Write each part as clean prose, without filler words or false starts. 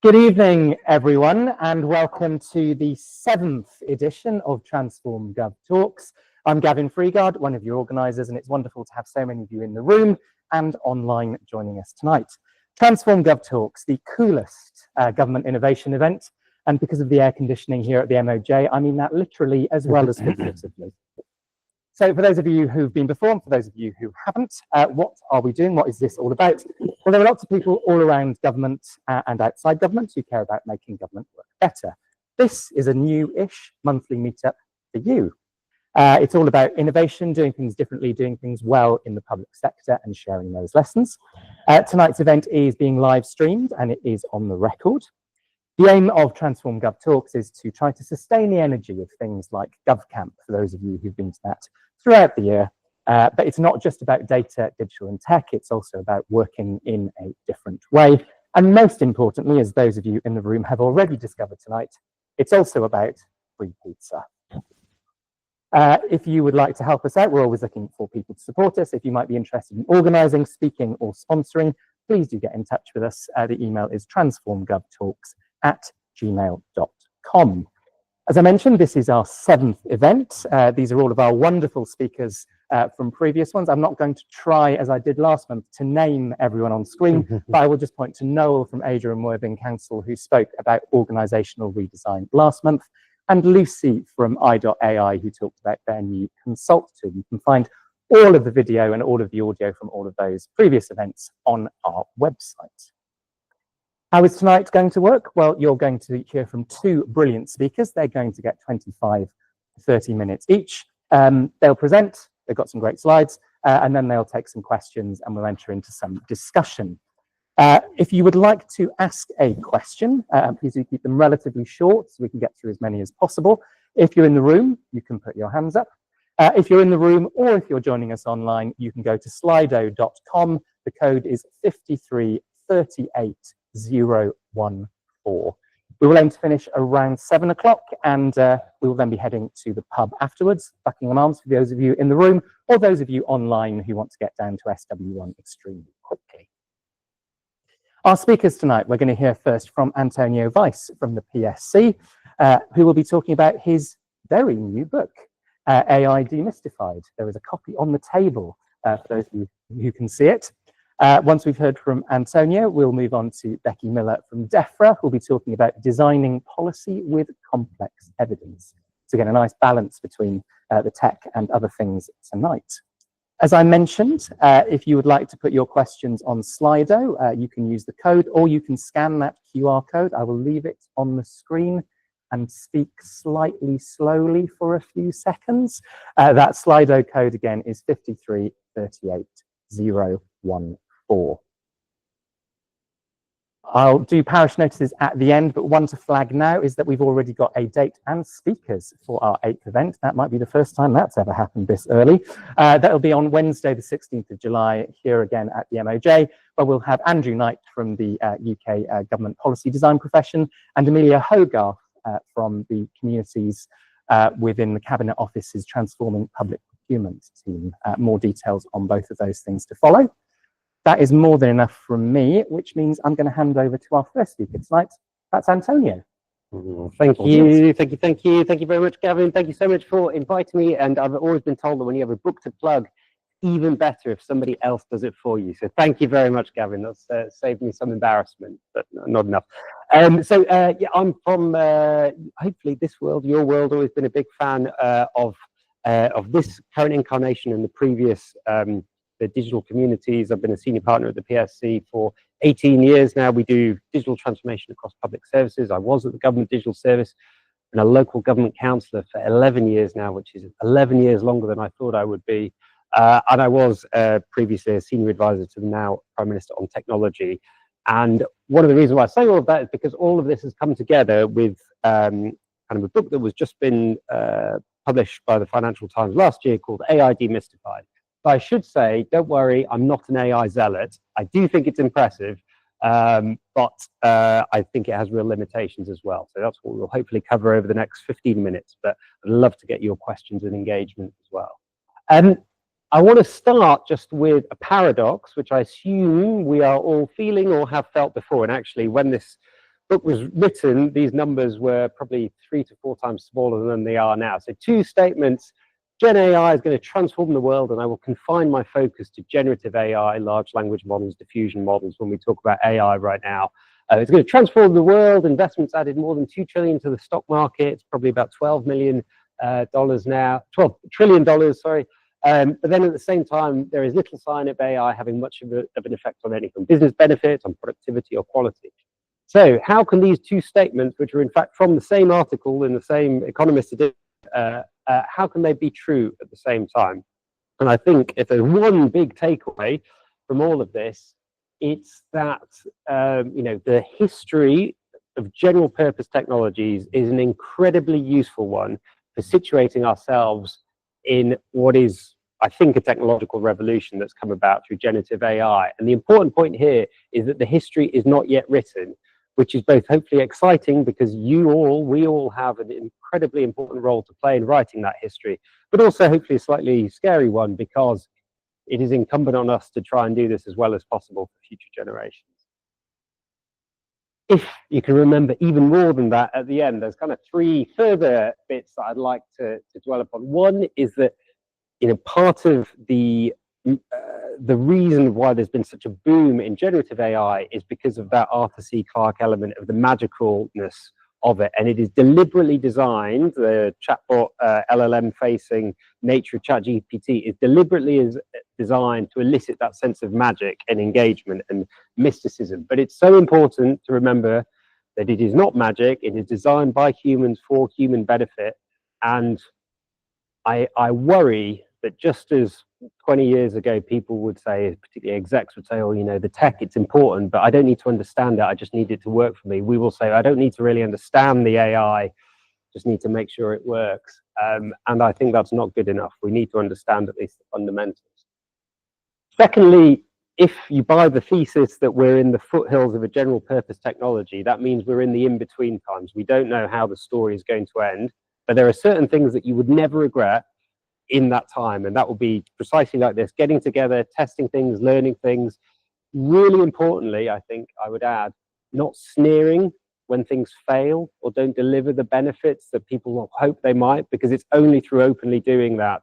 Good evening, everyone, and welcome to the 7th edition of TransformGov Talks. I'm Gavin Freegard, one of your organisers, and it's wonderful to have so many of you in the room and online joining us tonight. TransformGov Talks, the coolest government innovation event, and because of the air conditioning here at the MOJ, I mean that literally as well as figuratively. So for those of you who've been before, and for those of you who haven't, what are we doing? What is this all about? Well, there are lots of people all around government and outside government who care about making government work better. This is a new-ish monthly meetup for you. It's all about innovation, doing things differently, doing things well in the public sector and sharing those lessons. Tonight's event is being live streamed and it is on the record. The aim of TransformGov Talks is to try to sustain the energy of things like GovCamp, for those of you who've been to that throughout the year. But it's not just about data, digital and tech, it's also about working in a different way. And most importantly, as those of you in the room have already discovered tonight, it's also about free pizza. If you would like to help us out, we're always looking for people to support us. If you might be interested in organising, speaking or sponsoring, please do get in touch with us. The email is transformgovtalks@gmail.com. As I mentioned, this is our 7th event. These are all of our wonderful speakers from previous ones. I'm not going to try, as I did last month, to name everyone on screen, but I will just point to Noel from Ada and Worthing Council, who spoke about organisational redesign last month, and Lucy from i.ai, who talked about their new consult tool. You can find all of the video and all of the audio from all of those previous events on our website. How is tonight going to work? Well, you're going to hear from 2 brilliant speakers. They're going to get 25 to 30 minutes each. They'll present, they've got some great slides, and then they'll take some questions and we'll enter into some discussion. If you would like to ask a question, please do keep them relatively short so we can get through as many as possible. If you're in the room, you can put your hands up. If you're in the room or if you're joining us online, you can go to slido.com. The code is 5338014. We will aim to finish around 7 o'clock and we will then be heading to the pub afterwards, Buckingham Arms for those of you in the room or those of you online who want to get down to SW1 extremely quickly. Our speakers tonight, we're going to hear first from Antonio Weiss from the PSC, who will be talking about his very new book, AI Demystified. There is a copy on the table for those of you who can see it. Once we've heard from Antonio, we'll move on to Becky Miller from Defra, who'll be talking about designing policy with complex evidence. So again, a nice balance between the tech and other things tonight. As I mentioned, if you would like to put your questions on Slido, you can use the code or you can scan that QR code. I will leave it on the screen and speak slightly slowly for a few seconds. That Slido code again is 5338014. I'll do parish notices at the end, but one to flag now is that we've already got a date and speakers for our 8th event. That might be the first time that's ever happened this early. That'll be on Wednesday, the 16th of July, here again at the MOJ, where we'll have Andrew Knight from the UK Government Policy Design profession and Amelia Hogarth from the communities within the Cabinet Office's Transforming Public Procurement team. More details on both of those things to follow. That is more than enough from me, which means I'm going to hand over to our first speaker tonight. That's Antonio. Thank you very much, Gavin. Thank you so much for inviting me. And I've always been told that when you have a book to plug, even better if somebody else does it for you. So thank you very much, Gavin. That's saved me some embarrassment, but not enough. Yeah, I'm from hopefully this world, your world. Always been a big fan of this current incarnation and the previous. The digital communities. I've been a senior partner at the PSC for 18 years now. We do digital transformation across public services. I was at the Government Digital Service and a local government councillor for 11 years now, which is 11 years longer than I thought I would be. And I was previously a senior advisor to the now Prime Minister on technology. And one of the reasons why I say all of that is because all of this has come together with kind of a book that was just been published by the Financial Times last year called AI Demystified. But I should say, don't worry, I'm not an AI zealot. I do think it's impressive, but I think it has real limitations as well. So that's what we'll hopefully cover over the next 15 minutes, but I'd love to get your questions and engagement as well. I want to start just with a paradox, which I assume we are all feeling or have felt before. And actually, when this book was written, these numbers were probably 3 to 4 times smaller than they are now. So 2 statements: Gen AI is going to transform the world, and I will confine my focus to generative AI, large language models, diffusion models, when we talk about AI right now. It's going to transform the world. Investments added more than $2 trillion to the stock market. It's probably about $12 million now, $12 trillion, sorry. But then at the same time, there is little sign of AI having much of an effect on anything, business benefits, on productivity or quality. So how can these 2 statements, which are in fact from the same article in the same Economist edition, how can they be true at the same time? And I think if there's one big takeaway from all of this, it's that the history of general purpose technologies is an incredibly useful one for situating ourselves in what is, I think, a technological revolution that's come about through generative AI. And the important point here is that the history is not yet written, which is both hopefully exciting because we all have an incredibly important role to play in writing that history, but also hopefully a slightly scary one because it is incumbent on us to try and do this as well as possible for future generations. If you can remember even more than that at the end, there's kind of 3 further bits that I'd like to dwell upon. One is that, part of the reason why there's been such a boom in generative AI is because of that Arthur C. Clarke element of the magicalness of it. And it is deliberately designed, the chatbot LLM-facing nature of ChatGPT is deliberately designed to elicit that sense of magic and engagement and mysticism. But it's so important to remember that it is not magic. It is designed by humans for human benefit. And I worry that just as 20 years ago, people would say, particularly execs would say, oh, the tech, it's important, but I don't need to understand it. I just need it to work for me. We will say, I don't need to really understand the AI, just need to make sure it works. And I think that's not good enough. We need to understand at least the fundamentals. Secondly, if you buy the thesis that we're in the foothills of a general purpose technology, that means we're in the in-between times. We don't know how the story is going to end, but there are certain things that you would never regret in that time, and that will be precisely like this: getting together, testing things, learning things. Really importantly, I think I would add, not sneering when things fail or don't deliver the benefits that people hope they might, because it's only through openly doing that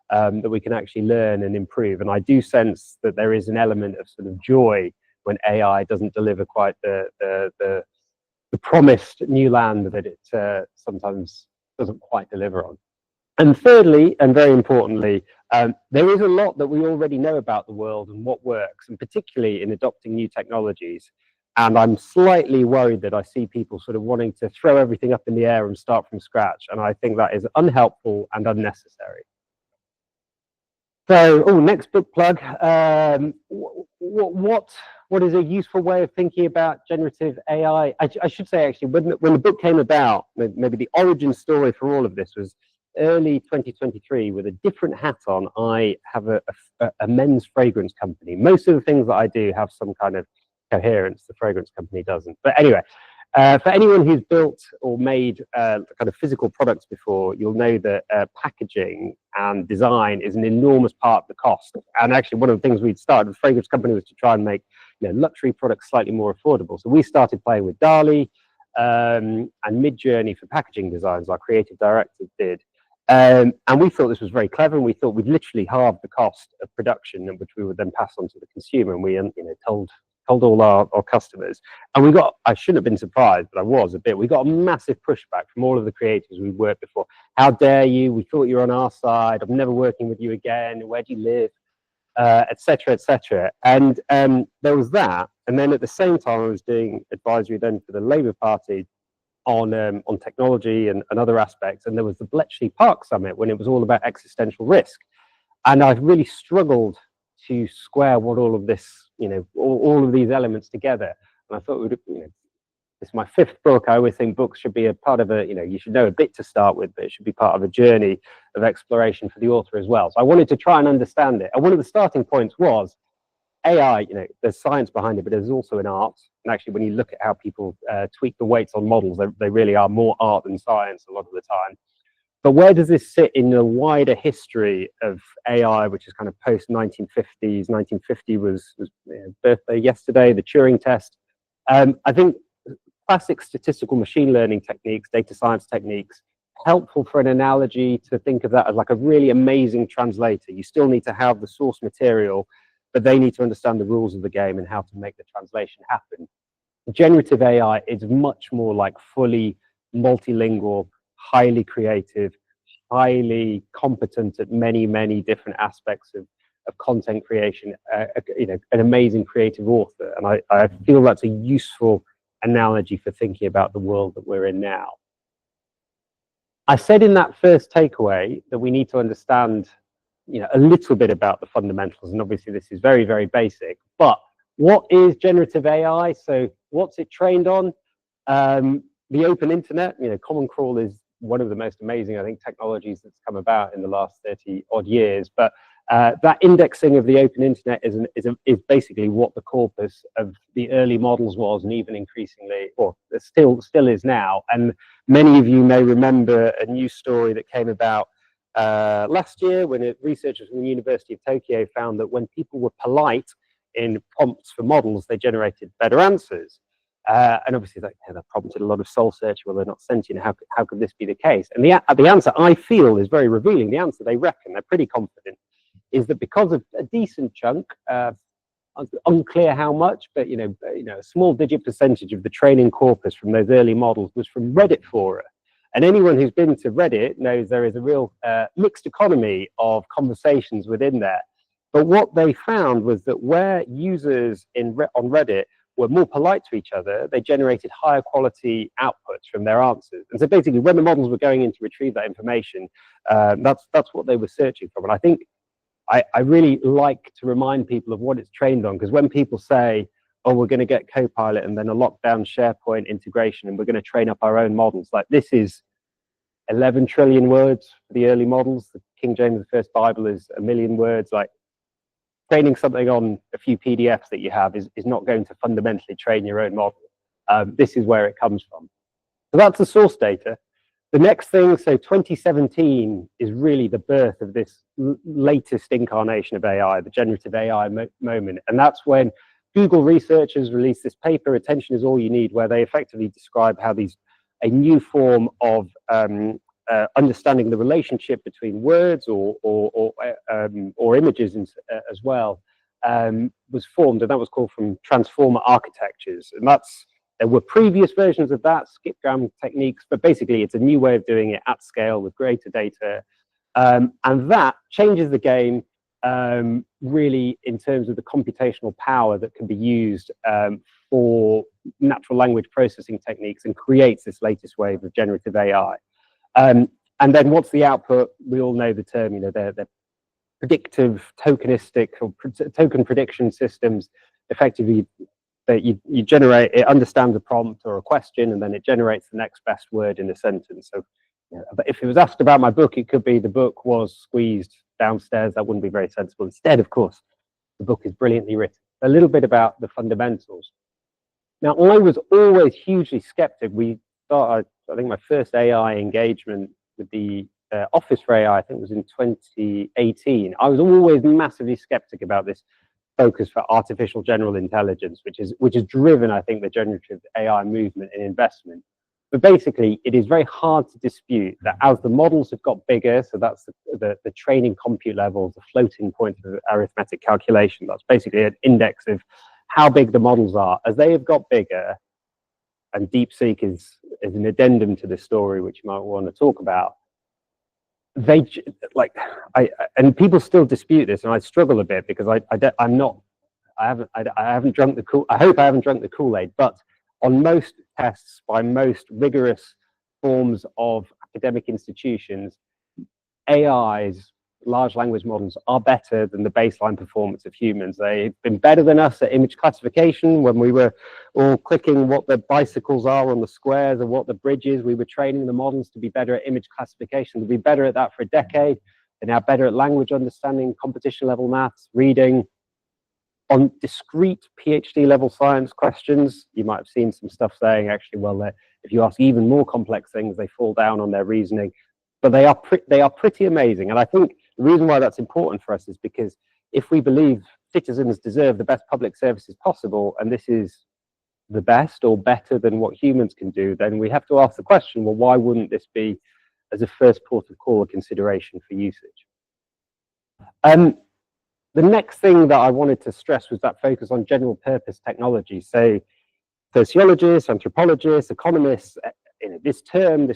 that we can actually learn and improve. And I do sense that there is an element of sort of joy when AI doesn't deliver quite the promised new land that it sometimes doesn't quite deliver on. And thirdly, and very importantly, there is a lot that we already know about the world and what works, and particularly in adopting new technologies. And I'm slightly worried that I see people sort of wanting to throw everything up in the air and start from scratch. And I think that is unhelpful and unnecessary. So, next book plug. What is a useful way of thinking about generative AI? I should say, actually, when the book came about, maybe the origin story for all of this was early 2023. With a different hat on, I have a men's fragrance company. Most of the things that I do have some kind of coherence. The fragrance company doesn't. But anyway, for anyone who's built or made kind of physical products before, you'll know that packaging and design is an enormous part of the cost. And actually, one of the things we'd started with the fragrance company was to try and make luxury products slightly more affordable. So we started playing with DALL-E and Midjourney for packaging designs. Our creative director did. And we thought this was very clever, and we thought we'd literally halve the cost of production, which we would then pass on to the consumer. And we told all our customers, and we got, I shouldn't have been surprised, but I was a bit, we got a massive pushback from all of the creators we worked before. How dare you? We thought you were on our side. I'm never working with you again. Where do you live? Etc., etc. And there was that. And then at the same time, I was doing advisory then for the Labour Party on technology and other aspects. And there was the Bletchley Park Summit when it was all about existential risk. And I've really struggled to square what all of this, all of these elements together. And I thought, it's my 5th book. I always think books should be a part of you should know a bit to start with, but it should be part of a journey of exploration for the author as well. So I wanted to try and understand it. And one of the starting points was AI, there's science behind it, but there's also an art. And actually, when you look at how people tweak the weights on models, they really are more art than science a lot of the time. But where does this sit in the wider history of AI, which is kind of post-1950s? 1950 was birthday yesterday, the Turing test. I think classic statistical machine learning techniques, data science techniques, helpful for an analogy to think of that as like a really amazing translator. You still need to have the source material, but they need to understand the rules of the game and how to make the translation happen. Generative AI is much more like fully multilingual, highly creative, highly competent at many, many different aspects of content creation, you know, an amazing creative author. And I feel that's a useful analogy for thinking about the world that we're in now. I said in that first takeaway that we need to understand, you know, a little bit about the fundamentals, and obviously this is very, very basic, but what is generative AI? So what's it trained on? The open internet, you know, Common Crawl is one of the most amazing, I think, technologies that's come about in the last 30 odd years, but that indexing of the open internet is basically what the corpus of the early models was, and even increasingly, or still is now. And many of you may remember a news story that came about last year when researchers from the University of Tokyo found that when people were polite in prompts for models, they generated better answers. And obviously that prompted a lot of soul searching. Well, they're not sentient. How could this be the case? And the answer, I feel, is very revealing. The answer they reckon, they're pretty confident, is that because of a decent chunk, unclear how much, but you know, a small digit percentage of the training corpus from those early models was from Reddit fora. And anyone who's been to Reddit knows there is a real mixed economy of conversations within there. But what they found was that where users on Reddit were more polite to each other, they generated higher quality outputs from their answers. And so basically, when the models were going in to retrieve that information, that's what they were searching for. And I think I really like to remind people of what it's trained on, because when people say, oh, we're going to get Copilot and then a lockdown SharePoint integration and we're going to train up our own models, like this is 11 trillion words for the early models. The King James I Bible is 1 million words. Like, training something on a few PDFs that you have is not going to fundamentally train your own model. This is where it comes from. So that's the source data. The next thing, so 2017 is really the birth of this latest incarnation of AI, the generative AI moment. And that's when Google researchers released this paper, Attention is All You Need, where they effectively describe how a new form of understanding the relationship between words or images as well was formed, and that was called from transformer architectures. And there were previous versions of that, skipgram techniques, but basically it's a new way of doing it at scale with greater data, and that changes the game really in terms of the computational power that can be used for natural language processing techniques, and creates this latest wave of generative AI. And then what's the output? We all know the term, you know, they're predictive, tokenistic, or token prediction systems. Effectively, that you generate, it understands a prompt or a question, and then it generates the next best word in a sentence. So, you know, but if it was asked about my book, it could be the book was squeezed downstairs. That wouldn't be very sensible. Instead, of course, the book is brilliantly written. A little bit about the fundamentals. Now, I was always hugely skeptic. I think my first AI engagement with the Office for AI, I think, was in 2018. I was always massively skeptic about this focus for artificial general intelligence, which is driven, I think, the generative AI movement and investment. But basically, it is very hard to dispute that as the models have got bigger, so that's the training compute levels, the floating point of arithmetic calculation, that's basically an index of how big the models are. As they have got bigger, and DeepSeek is an addendum to this story, which you might want to talk about. And people still dispute this, and I struggle a bit because I haven't drunk the Kool-Aid, but on most tests by most rigorous forms of academic institutions, AIs, large language models, are better than the baseline performance of humans. They've been better than us at image classification when we were all clicking what the bicycles are on the squares and what the bridge is. We were training the models to be better at image classification. They'll be better at that for a decade. They're now better at language understanding, competition level maths, reading. On discrete PhD level science questions, you might have seen some stuff saying, actually, well, if you ask even more complex things, they fall down on their reasoning. But they are pretty amazing. And I think the reason why that's important for us is because if we believe citizens deserve the best public services possible, and this is the best or better than what humans can do, then we have to ask the question, well, why wouldn't this be, as a first port of call, a consideration for usage? The next thing that I wanted to stress was that focus on general purpose technology. So sociologists, anthropologists, economists, this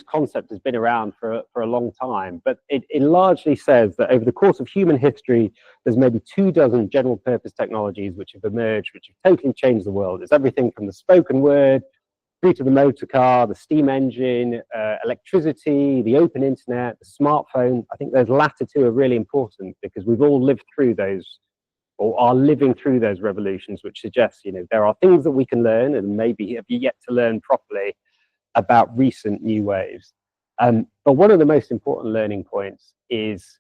concept has been around for a long time, but it largely says that over the course of human history, there's maybe 24 general purpose technologies which have emerged, which have totally changed the world. It's everything from the spoken word through to the motor car, the steam engine, electricity, the open internet, the smartphone. I think those latter two are really important because we've all lived through those, or are living through those revolutions, which suggests, there are things that we can learn and maybe have yet to learn properly about recent new waves. But one of the most important learning points is,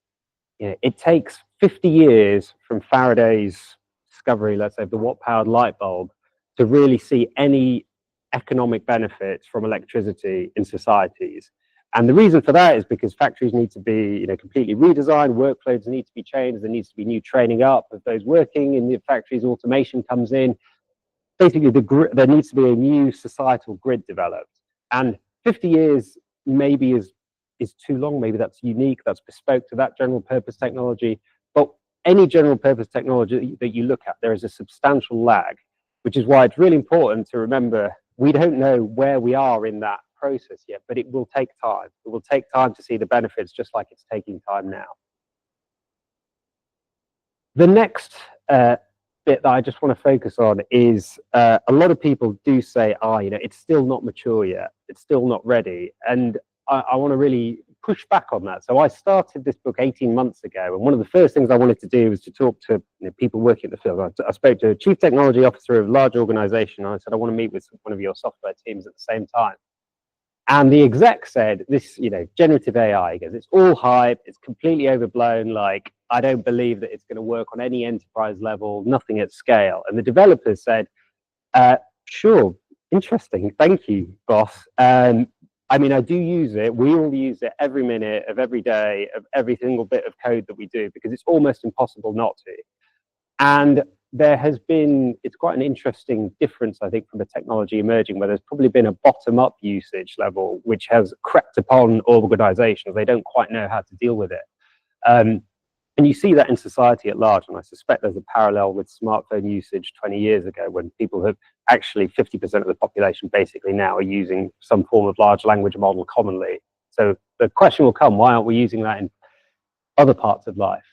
it takes 50 years from Faraday's discovery, let's say, of the watt-powered light bulb, to really see any economic benefits from electricity in societies. And the reason for that is because factories need to be, completely redesigned, workloads need to be changed, there needs to be new training up of those working in the factories, automation comes in. Basically, there needs to be a new societal grid developed. And 50 years maybe is too long, maybe that's unique, that's bespoke to that general purpose technology. But any general purpose technology that you look at, there is a substantial lag, which is why it's really important to remember we don't know where we are in that process yet, but it will take time. It will take time to see the benefits, just like it's taking time now. The next bit that I just want to focus on is a lot of people do say, it's still not mature yet, it's still not ready. And I want to really push back on that. So I started this book 18 months ago, and one of the first things I wanted to do was to talk to people working in the field. I spoke to a chief technology officer of a large organization, and I said, I want to meet with one of your software teams at the same time. And the exec said, this, generative AI, he goes, it's all hype, it's completely overblown, like, I don't believe that it's going to work on any enterprise level, nothing at scale. And the developers said, sure, interesting, thank you, boss. I do use it, we all use it every minute of every day, of every single bit of code that we do, because it's almost impossible not to. And there has been, it's quite an interesting difference, I think, from the technology emerging, where there's probably been a bottom-up usage level, which has crept upon organizations. They don't quite know how to deal with it. And you see that in society at large, and I suspect there's a parallel with smartphone usage 20 years ago, when people have actually 50% of the population basically now are using some form of large language model commonly. So the question will come, why aren't we using that in other parts of life?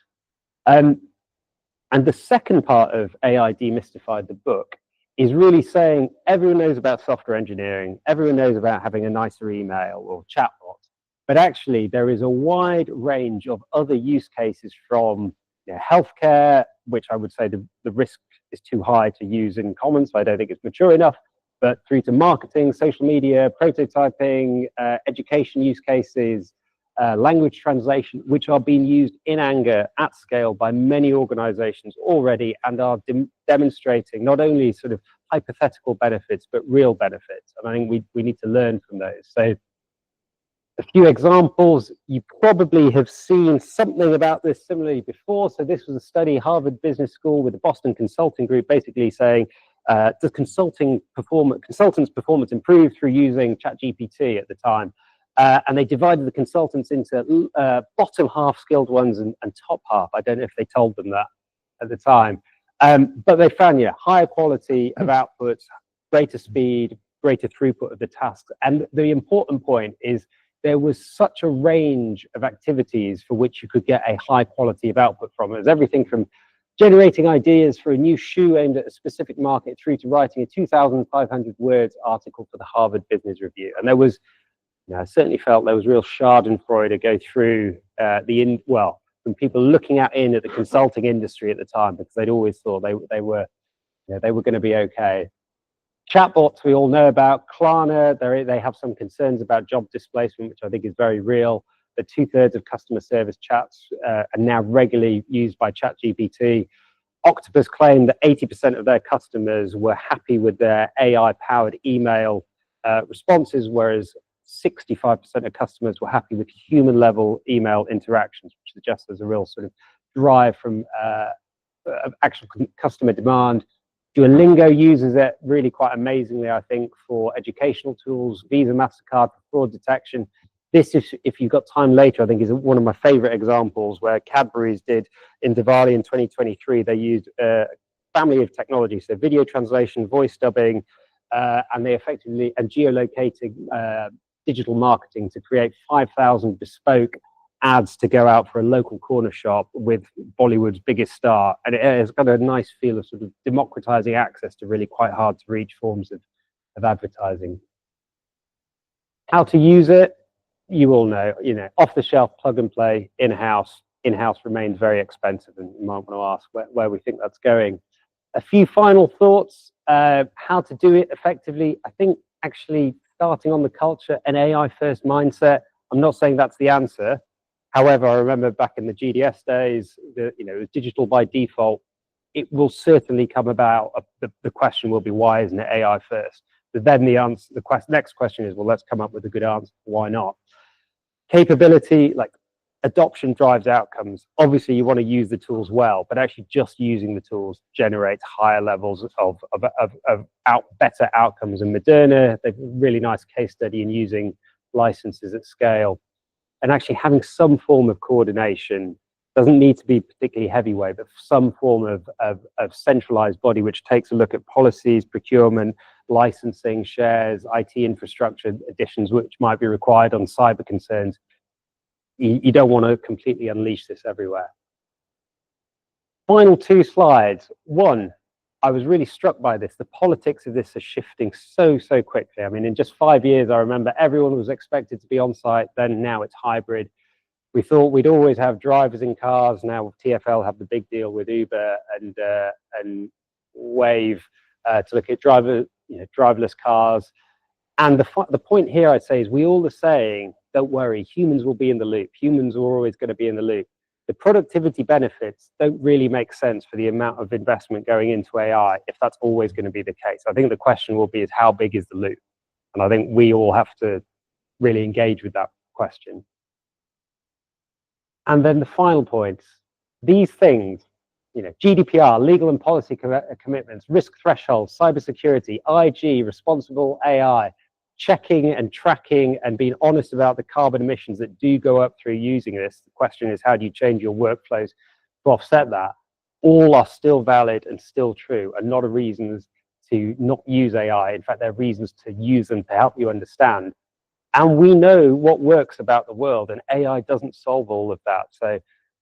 And the second part of AI Demystified, the book, is really saying everyone knows about software engineering, everyone knows about having a nicer email or chatbot, but actually there is a wide range of other use cases from healthcare, which I would say the risk is too high to use in common, so I don't think it's mature enough, but through to marketing, social media, prototyping, education use cases, language translation, which are being used in anger at scale by many organizations already, and are demonstrating not only sort of hypothetical benefits, but real benefits. And I think we need to learn from those. So a few examples, you probably have seen something about this similarly before. So this was a study, Harvard Business School with the Boston Consulting Group, basically saying, does consultants' performance improve through using ChatGPT at the time? And they divided the consultants into bottom half skilled ones and top half. I don't know if they told them that at the time. But they found, higher quality of outputs, greater speed, greater throughput of the tasks. And the important point is there was such a range of activities for which you could get a high quality of output from. It was everything from generating ideas for a new shoe aimed at a specific market through to writing a 2,500 words article for the Harvard Business Review. And there was, I certainly felt there was real schadenfreude to go through from people looking at the consulting industry at the time, because they'd always thought they were going to be okay. Chatbots we all know about. Klarna, they have some concerns about job displacement, which I think is very real. That 2/3 of customer service chats are now regularly used by ChatGPT. Octopus claimed that 80% of their customers were happy with their AI-powered email responses, whereas 65% of customers were happy with human-level email interactions, which suggests there's a real sort of drive from actual customer demand. Duolingo uses it really quite amazingly, I think, for educational tools, Visa, MasterCard for fraud detection. This, if you've got time later, I think is one of my favorite examples where Cadbury's did in Diwali in 2023, they used a family of technologies, so video translation, voice dubbing, and they effectively, and geolocating digital marketing to create 5,000 bespoke ads to go out for a local corner shop with Bollywood's biggest star. And it has got a nice feel of sort of democratizing access to really quite hard to reach forms of advertising. How to use it, you all know, off the shelf, plug and play, in-house. In-house remains very expensive, and you might want to ask where we think that's going. A few final thoughts, how to do it effectively. I think actually starting on the culture and AI first mindset, I'm not saying that's the answer. However, I remember back in the GDS days, it was digital by default. It will certainly come about. The question will be, why isn't it AI first? But then next question is, well, let's come up with a good answer. Why not? Capability, like adoption drives outcomes. Obviously, you want to use the tools well, but actually just using the tools generates higher levels of better outcomes. And Moderna, they've a really nice case study in using licenses at scale. And actually having some form of coordination, doesn't need to be particularly heavyweight, but some form of centralized body which takes a look at policies, procurement, licensing, shares, IT infrastructure additions which might be required on cyber concerns. You don't want to completely unleash this everywhere. Final two slides. One, I was really struck by this. The politics of this are shifting so quickly. I mean, in just 5 years, I remember everyone was expected to be on site. Then now it's hybrid. We thought we'd always have drivers in cars. Now TfL have the big deal with Uber and Wave to look at driverless cars. And the point here, I'd say, is we all are saying, don't worry, humans will be in the loop. Humans are always going to be in the loop. The productivity benefits don't really make sense for the amount of investment going into AI if that's always going to be the case. I think the question will be is how big is the loop? And I think we all have to really engage with that question. And then the final points, these things, GDPR, legal and policy commitments, risk thresholds, cybersecurity, IG, responsible AI, checking and tracking and being honest about the carbon emissions that do go up through using this. The question is, how do you change your workflows to offset that? All are still valid and still true, and not a reasons to not use AI. In fact, they're reasons to use them to help you understand. And we know what works about the world, and AI doesn't solve all of that. So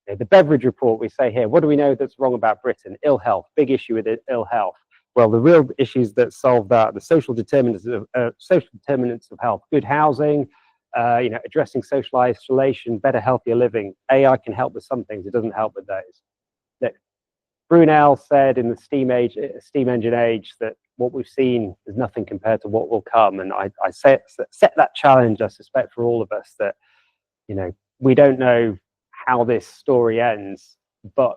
the Beveridge report, we say here, what do we know that's wrong about Britain? Ill health, big issue with ill health. Well, the real issues that solve that, the social determinants of health, good housing, addressing social isolation, better, healthier living. AI can help with some things, it doesn't help with those. That Brunel said in the steam engine age that what we've seen is nothing compared to what will come. And I set that challenge, I suspect, for all of us that, we don't know how this story ends, but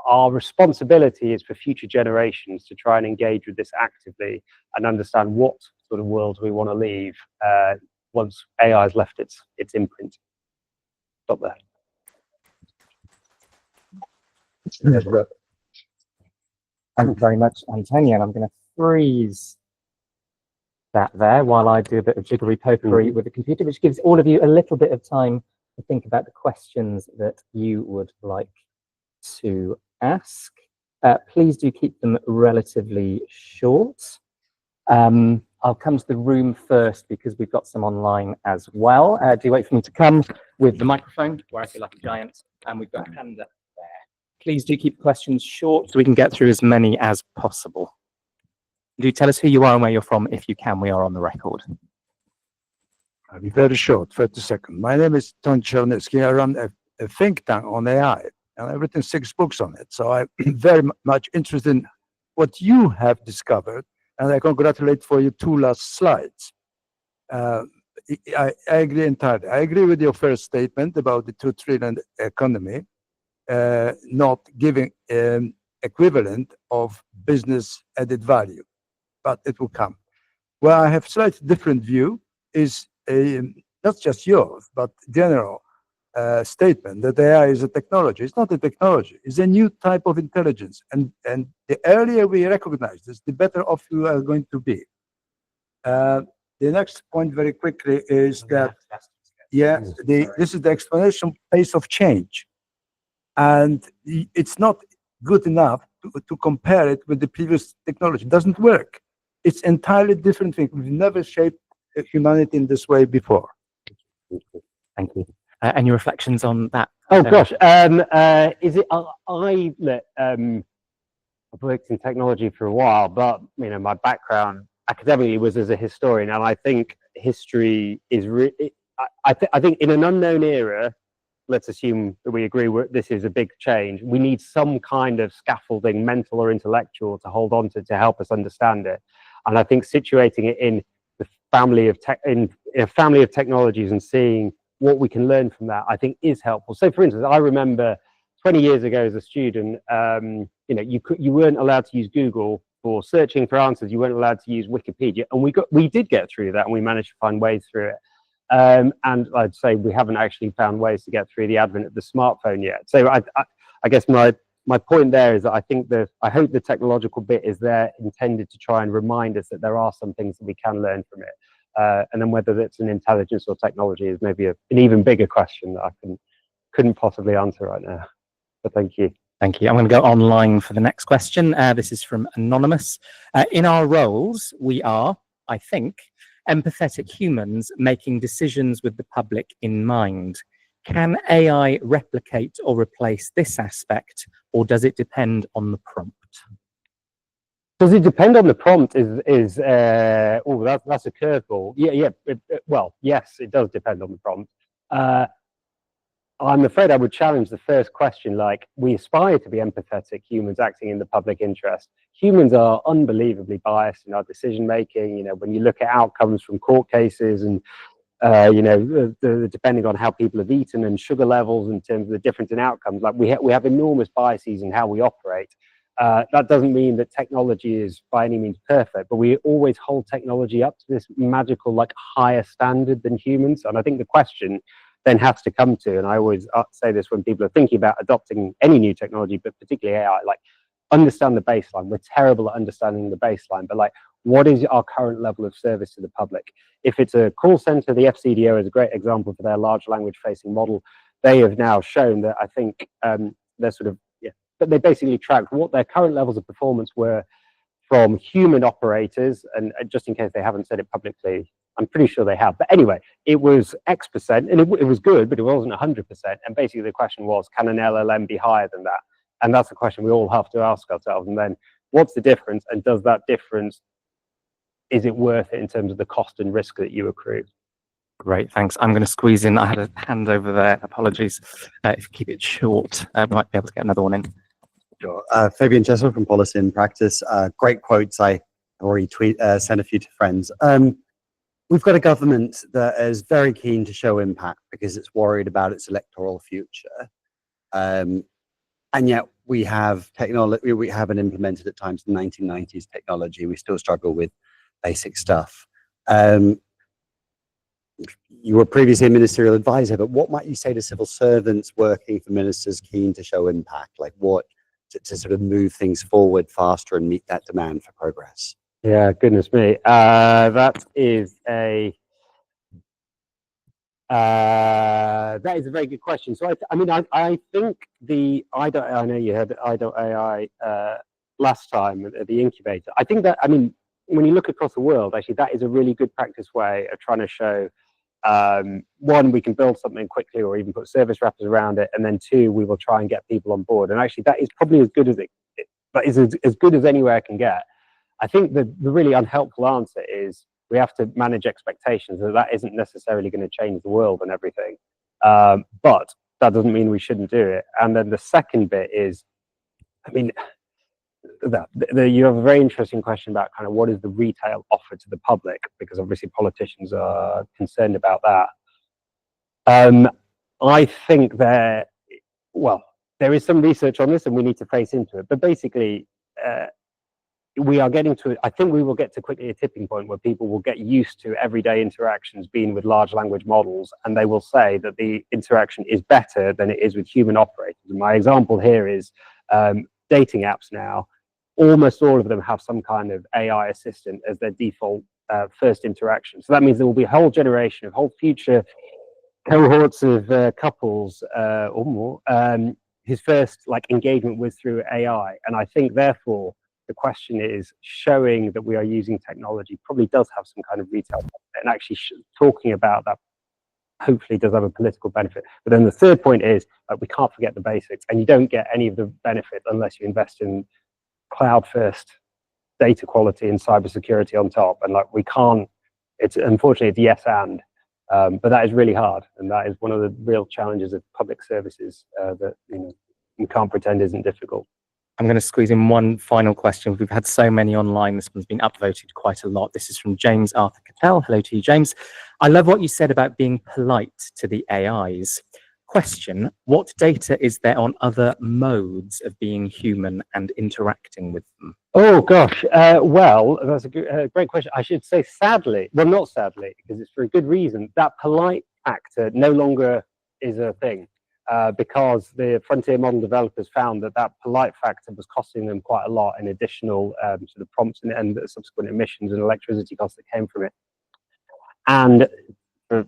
our responsibility is for future generations to try and engage with this actively and understand what sort of world we want to leave once AI has left its imprint. Stop there. Thank you very much, Antonio. And I'm going to freeze that there while I do a bit of jiggery-pokery with the computer, which gives all of you a little bit of time to think about the questions that you would like to ask. Please do keep them relatively short. I'll come to the room first because we've got some online as well. Do wait for me to come with the microphone, where I feel like a giant, and we've got a hand up there. Please do keep the questions short so we can get through as many as possible. Do tell us who you are and where you're from if you can. We are on the record. I'll be very short, 30 seconds. My name is Ton Chernetsky. I run a think tank on AI, and I've written 6 books on it. So I'm very much interested in what you have discovered, and I congratulate for your 2 last slides. I agree entirely. I agree with your first statement about the 2 trillion economy not giving equivalent of business added value, but it will come. Where I have slightly different view is not just yours, but general statement that AI is a technology. It's not a technology. It's a new type of intelligence. And the earlier we recognize this, the better off you are going to be. The next point very quickly is that, this is the exponential pace of change. And it's not good enough to compare it with the previous technology. It doesn't work. It's entirely different thing. We've never shaped humanity in this way before. Thank you. And your reflections on that? Oh gosh, is it? I've worked in technology for a while, but my background academically was as a historian, and I think history is I think in an unknown era, let's assume that we agree this is a big change. We need some kind of scaffolding, mental or intellectual, to hold on to help us understand it. And I think situating it in the family of in a family of technologies and seeing what we can learn from that, I think is helpful. So, for instance, I remember 20 years ago as a student, you weren't allowed to use Google for searching for answers. You weren't allowed to use Wikipedia, and we did get through that, and we managed to find ways through it. And I'd say we haven't actually found ways to get through the advent of the smartphone yet. So I guess my point there is that I hope the technological bit is there intended to try and remind us that there are some things that we can learn from it. And then whether it's an intelligence or technology is maybe an even bigger question that I couldn't possibly answer right now. But thank you. Thank you. I'm going to go online for the next question. This is from Anonymous. In our roles, we are, I think, empathetic humans making decisions with the public in mind. Can AI replicate or replace this aspect, or does it depend on the prompt? Does it depend on the prompt? That's a curveball. Well, yes, it does depend on the prompt. I'm afraid I would challenge the first question. Like, we aspire to be empathetic humans acting in the public interest. Humans are unbelievably biased in our decision making. When you look at outcomes from court cases and depending on how people have eaten and sugar levels in terms of the difference in outcomes, like we have enormous biases in how we operate. That doesn't mean that technology is by any means perfect, but we always hold technology up to this magical, like, higher standard than humans. And I think the question then has to come to, and I always say this when people are thinking about adopting any new technology, but particularly AI, like, understand the baseline. We're terrible at understanding the baseline, but, like, what is our current level of service to the public? If it's a call center, the FCDO is a great example for their large language facing model. They have now shown that, I think, but they basically tracked what their current levels of performance were from human operators, and just in case they haven't said it publicly, I'm pretty sure they have. But anyway, it was X%, and it was good, but it wasn't 100%. And basically the question was, can an LLM be higher than that? And that's the question we all have to ask ourselves. And then, what's the difference? And does that difference, is it worth it in terms of the cost and risk that you accrue? Great, thanks. I'm going to squeeze in. I had a hand over there. Apologies. If you keep it short, we might be able to get another one in. Sure. Fabian Chesler from Policy in Practice. Great quotes. I already sent a few to friends. We've got a government that is very keen to show impact because it's worried about its electoral future. And yet we have technology, we haven't implemented at times the 1990s technology. We still struggle with basic stuff. You were previously a ministerial advisor, but what might you say to civil servants working for ministers keen to show impact? Like, what to sort of move things forward faster and meet that demand for progress? Yeah, goodness me. That is a very good question. So I think I know you heard I.AI last time at the incubator. I think that, when you look across the world, actually, that is a really good practice way of trying to show, one, we can build something quickly or even put service wrappers around it, and then two, we will try and get people on board. And actually, that is probably as good as as good as anywhere can get. I think the really unhelpful answer is we have to manage expectations, that isn't necessarily going to change the world and everything. But that doesn't mean we shouldn't do it. And then the second bit is, you have a very interesting question about kind of what is the retail offer to the public, because obviously politicians are concerned about that. I think there is some research on this and we need to face into it, but basically we are getting to, I think we will get to quickly a tipping point where people will get used to everyday interactions being with large language models, and they will say that the interaction is better than it is with human operators. And my example here is dating apps now. Almost all of them have some kind of AI assistant as their default first interaction. So that means there will be a whole generation of whole future cohorts of couples or more whose first engagement was through AI. And I think therefore the question is showing that we are using technology probably does have some kind of retail benefit, and actually talking about that hopefully does have a political benefit. But then the third point is we can't forget the basics, and you don't get any of the benefit unless you invest in cloud first data quality and cybersecurity on top. And we can't, it's unfortunately it's yes and, but that is really hard, and that is one of the real challenges of public services that we can't pretend isn't difficult. I'm going to squeeze in one final question. We've had so many online. This one's been upvoted quite a lot. This is from James Arthur Cattell. Hello to you, James. I love what you said about being polite to the AIs. Question, what data is there on other modes of being human and interacting with them? Oh, gosh. Well, that's a great question. I should say sadly, well, not sadly, because it's for a good reason, that polite factor no longer is a thing. Because the frontier model developers found that that polite factor was costing them quite a lot in additional sort of prompts and subsequent emissions and electricity costs that came from it. And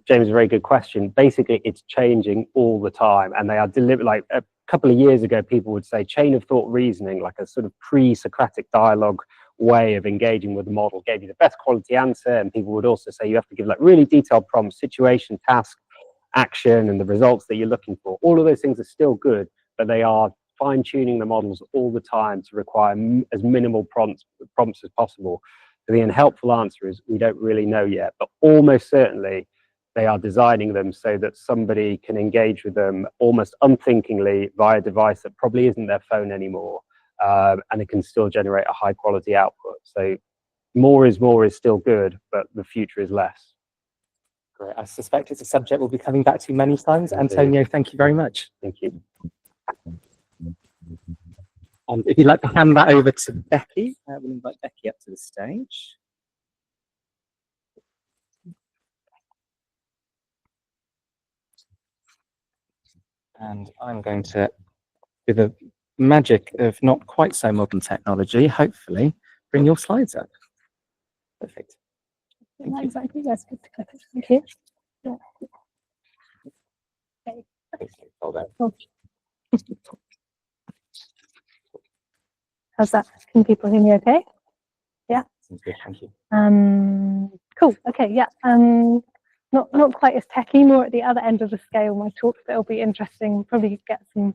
James, a very good question. Basically, it's changing all the time, and they are like a couple of years ago, people would say chain of thought reasoning, like a sort of pre-Socratic dialogue way of engaging with the model, gave you the best quality answer, and people would also say you have to give really detailed prompts, situation, task, action, and the results that you're looking for. All of those things are still good, but they are fine-tuning the models all the time to require as minimal prompts as possible. So the unhelpful answer is we don't really know yet, but almost certainly they are designing them so that somebody can engage with them almost unthinkingly via a device that probably isn't their phone anymore, and it can still generate a high-quality output. So more is still good, but the future is less. Great. I suspect it's a subject we'll be coming back to many times. Antonio, thank you very much. Thank you. And if you'd like to hand that over to Becky, we'll invite Becky up to the stage. And I'm going to, with the magic of not quite so modern technology, hopefully bring your slides up. Perfect. Not exactly. That's good to click it. Thank you. Yeah. Okay. Cool. How's that? Can people hear me okay? Yeah. Sounds good. Thank you. Cool. Okay. Yeah. Not quite as techy, more at the other end of the scale. My talk, but it'll be interesting. Probably get some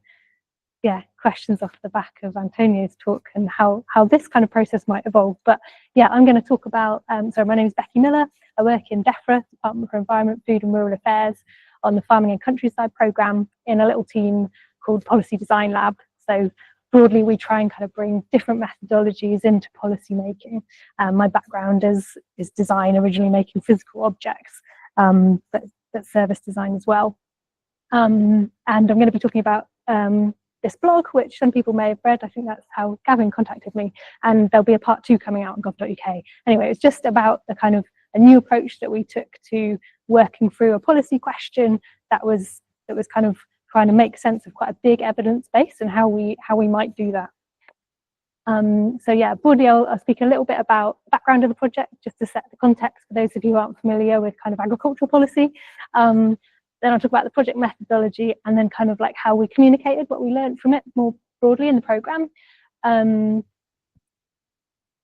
questions off the back of Antonio's talk and how this kind of process might evolve. But yeah, I'm going to talk about, so my name is Becky Miller. I work in Defra, Department for Environment, Food and Rural Affairs, on the Farming and Countryside programme in a little team called Policy Design Lab. So broadly, we try and kind of bring different methodologies into policy making. My background is design, originally making physical objects, but service design as well. And I'm going to be talking about this blog, which some people may have read. I think that's how Gavin contacted me, and there'll be a part 2 coming out on gov.uk. Anyway, it's just about the kind of a new approach that we took to working through a policy question that was kind of trying to make sense of quite a big evidence base and how we might do that. So yeah, broadly I'll speak a little bit about the background of the project, just to set the context for those of you who aren't familiar with kind of agricultural policy. Then I'll talk about the project methodology, and then kind of like how we communicated what we learned from it more broadly in the programme.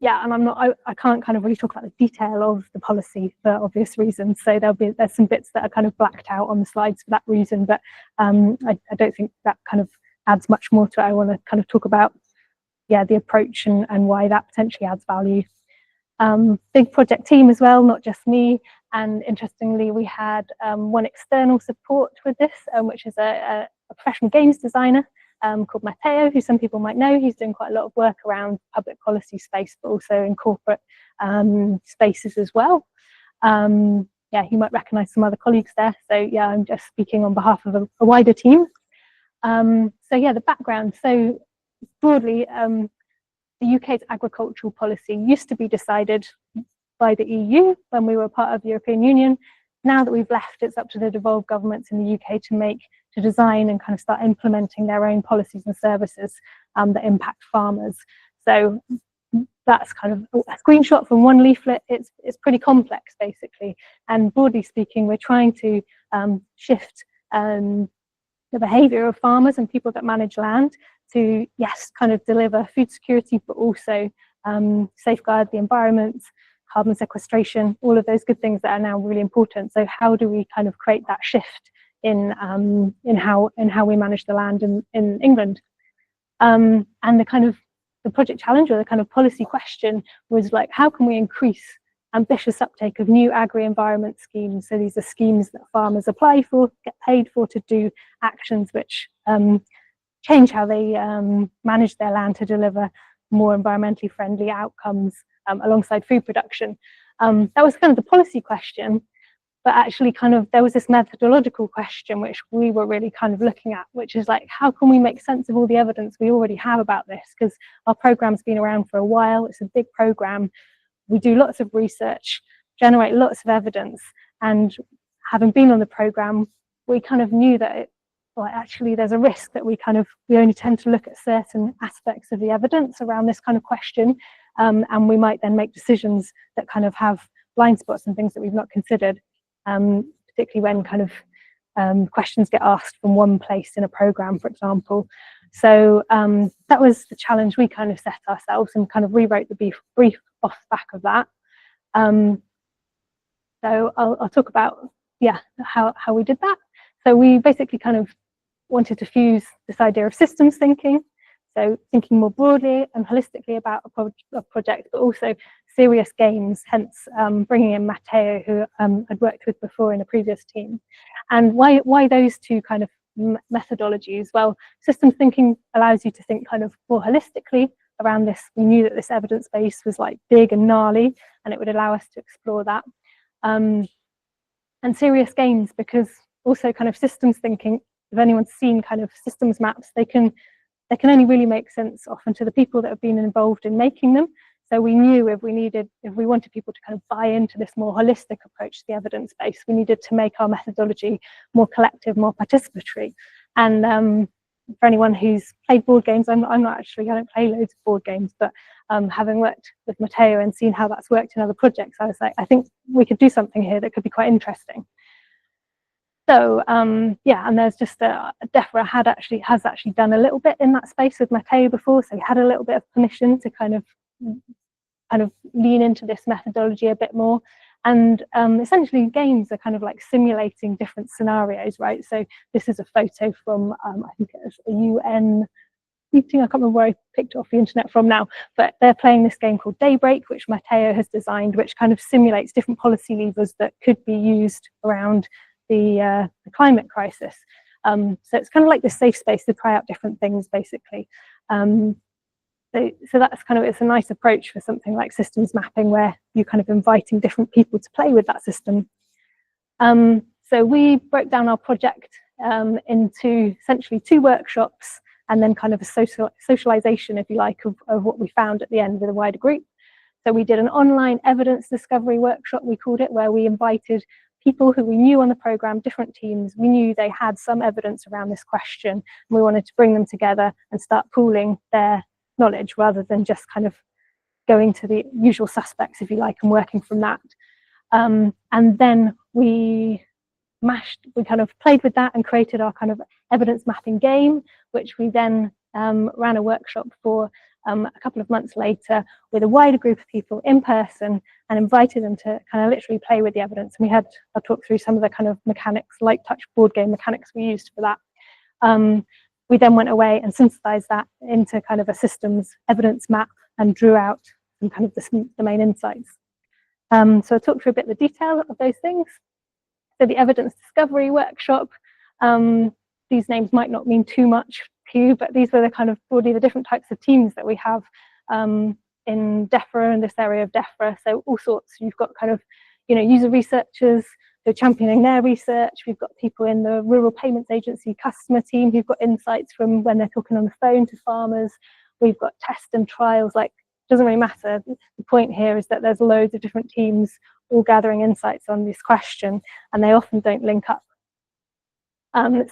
Yeah, and I can't kind of really talk about the detail of the policy for obvious reasons. So there's some bits that are kind of blacked out on the slides for that reason, but I don't think that kind of adds much more to it. I want to kind of talk about, yeah, the approach and why that potentially adds value. Big project team as well, not just me. And interestingly, we had one external support with this, which is a professional games designer called Matteo, who some people might know. He's doing quite a lot of work around public policy space, but also in corporate spaces as well. Yeah, you might recognise some other colleagues there. So yeah, I'm just speaking on behalf of a wider team. So yeah, the background. So broadly, the UK's agricultural policy used to be decided by the EU when we were part of the European Union. Now that we've left, it's up to the devolved governments in the UK to design and kind of start implementing their own policies and services that impact farmers. So that's kind of a screenshot from one leaflet. It's pretty complex, basically. And broadly speaking, we're trying to shift the behaviour of farmers and people that manage land to, yes, kind of deliver food security, but also safeguard the environment, carbon sequestration, all of those good things that are now really important. So how do we kind of create that shift in how we manage the land in England? And the project challenge, or the kind of policy question, was like, how can we increase ambitious uptake of new agri-environment schemes? So these are schemes that farmers apply for, get paid for, to do actions which change how they manage their land to deliver more environmentally friendly outcomes alongside food production. That was kind of the policy question, but actually there was this methodological question which we were really kind of looking at, which is like, how can we make sense of all the evidence we already have about this? Because our program's been around for a while, it's a big program, we do lots of research, generate lots of evidence, and having been on the program, we kind of knew that actually there's a risk that we only tend to look at certain aspects of the evidence around this kind of question, and we might then make decisions that kind of have blind spots and things that we've not considered, particularly when questions get asked from one place in a program, for example. So that was the challenge we kind of set ourselves, and kind of rewrote the brief off the back of that. So I'll talk about how we did that. So we basically kind of wanted to fuse this idea of systems thinking, so thinking more broadly and holistically about a project, but also serious games, hence bringing in Matteo, who I'd worked with before in a previous team. And why those two kind of methodologies? Well, systems thinking allows you to think kind of more holistically around this. We knew that this evidence base was like big and gnarly, and it would allow us to explore that. And serious games, because also kind of systems thinking, if anyone's seen kind of systems maps, they can only really make sense often to the people that have been involved in making them. So we knew if we wanted people to kind of buy into this more holistic approach to the evidence base, we needed to make our methodology more collective, more participatory. And for anyone who's played board games, I don't play loads of board games, but having worked with Matteo and seen how that's worked in other projects, I was like, I think we could do something here that could be quite interesting. So and there's just Defra has actually done a little bit in that space with Matteo before, so he had a little bit of permission to kind of lean into this methodology a bit more. And essentially games are kind of like simulating different scenarios, right? So this is a photo from I think it was a UN meeting. I can't remember where I picked it off the internet from now, but they're playing this game called Daybreak, which Matteo has designed, which kind of simulates different policy levers that could be used around the climate crisis. So it's kind of like the safe space to try out different things, basically. So that's it's a nice approach for something like systems mapping, where you're kind of inviting different people to play with that system. So we broke down our project into essentially 2 workshops, and then kind of a socialization, if you like, of what we found at the end with a wider group. So we did an online evidence discovery workshop, we called it, where we invited people who we knew on the program, different teams. We knew they had some evidence around this question, and we wanted to bring them together and start pooling their knowledge rather than just kind of going to the usual suspects, if you like, and working from that. And then we kind of played with that and created our kind of evidence mapping game, which we then ran a workshop for a couple of months later with a wider group of people in person, and invited them to kind of literally play with the evidence. And I'll talk through some of the kind of mechanics, light touch board game mechanics we used for that. We then went away and synthesized that into kind of a systems evidence map and drew out some kind of the main insights. So I'll talk through a bit of the detail of those things. So the evidence discovery workshop, these names might not mean too much to you, but these were the kind of broadly the different types of teams that we have in Defra, in this area of Defra. So all sorts. You've got kind of, user researchers who are championing their research. We've got people in the Rural Payments Agency customer team who've got insights from when they're talking on the phone to farmers. we've got test and trials, like, doesn't really matter. The point here is that there's loads of different teams all gathering insights on this question, and they often don't link up.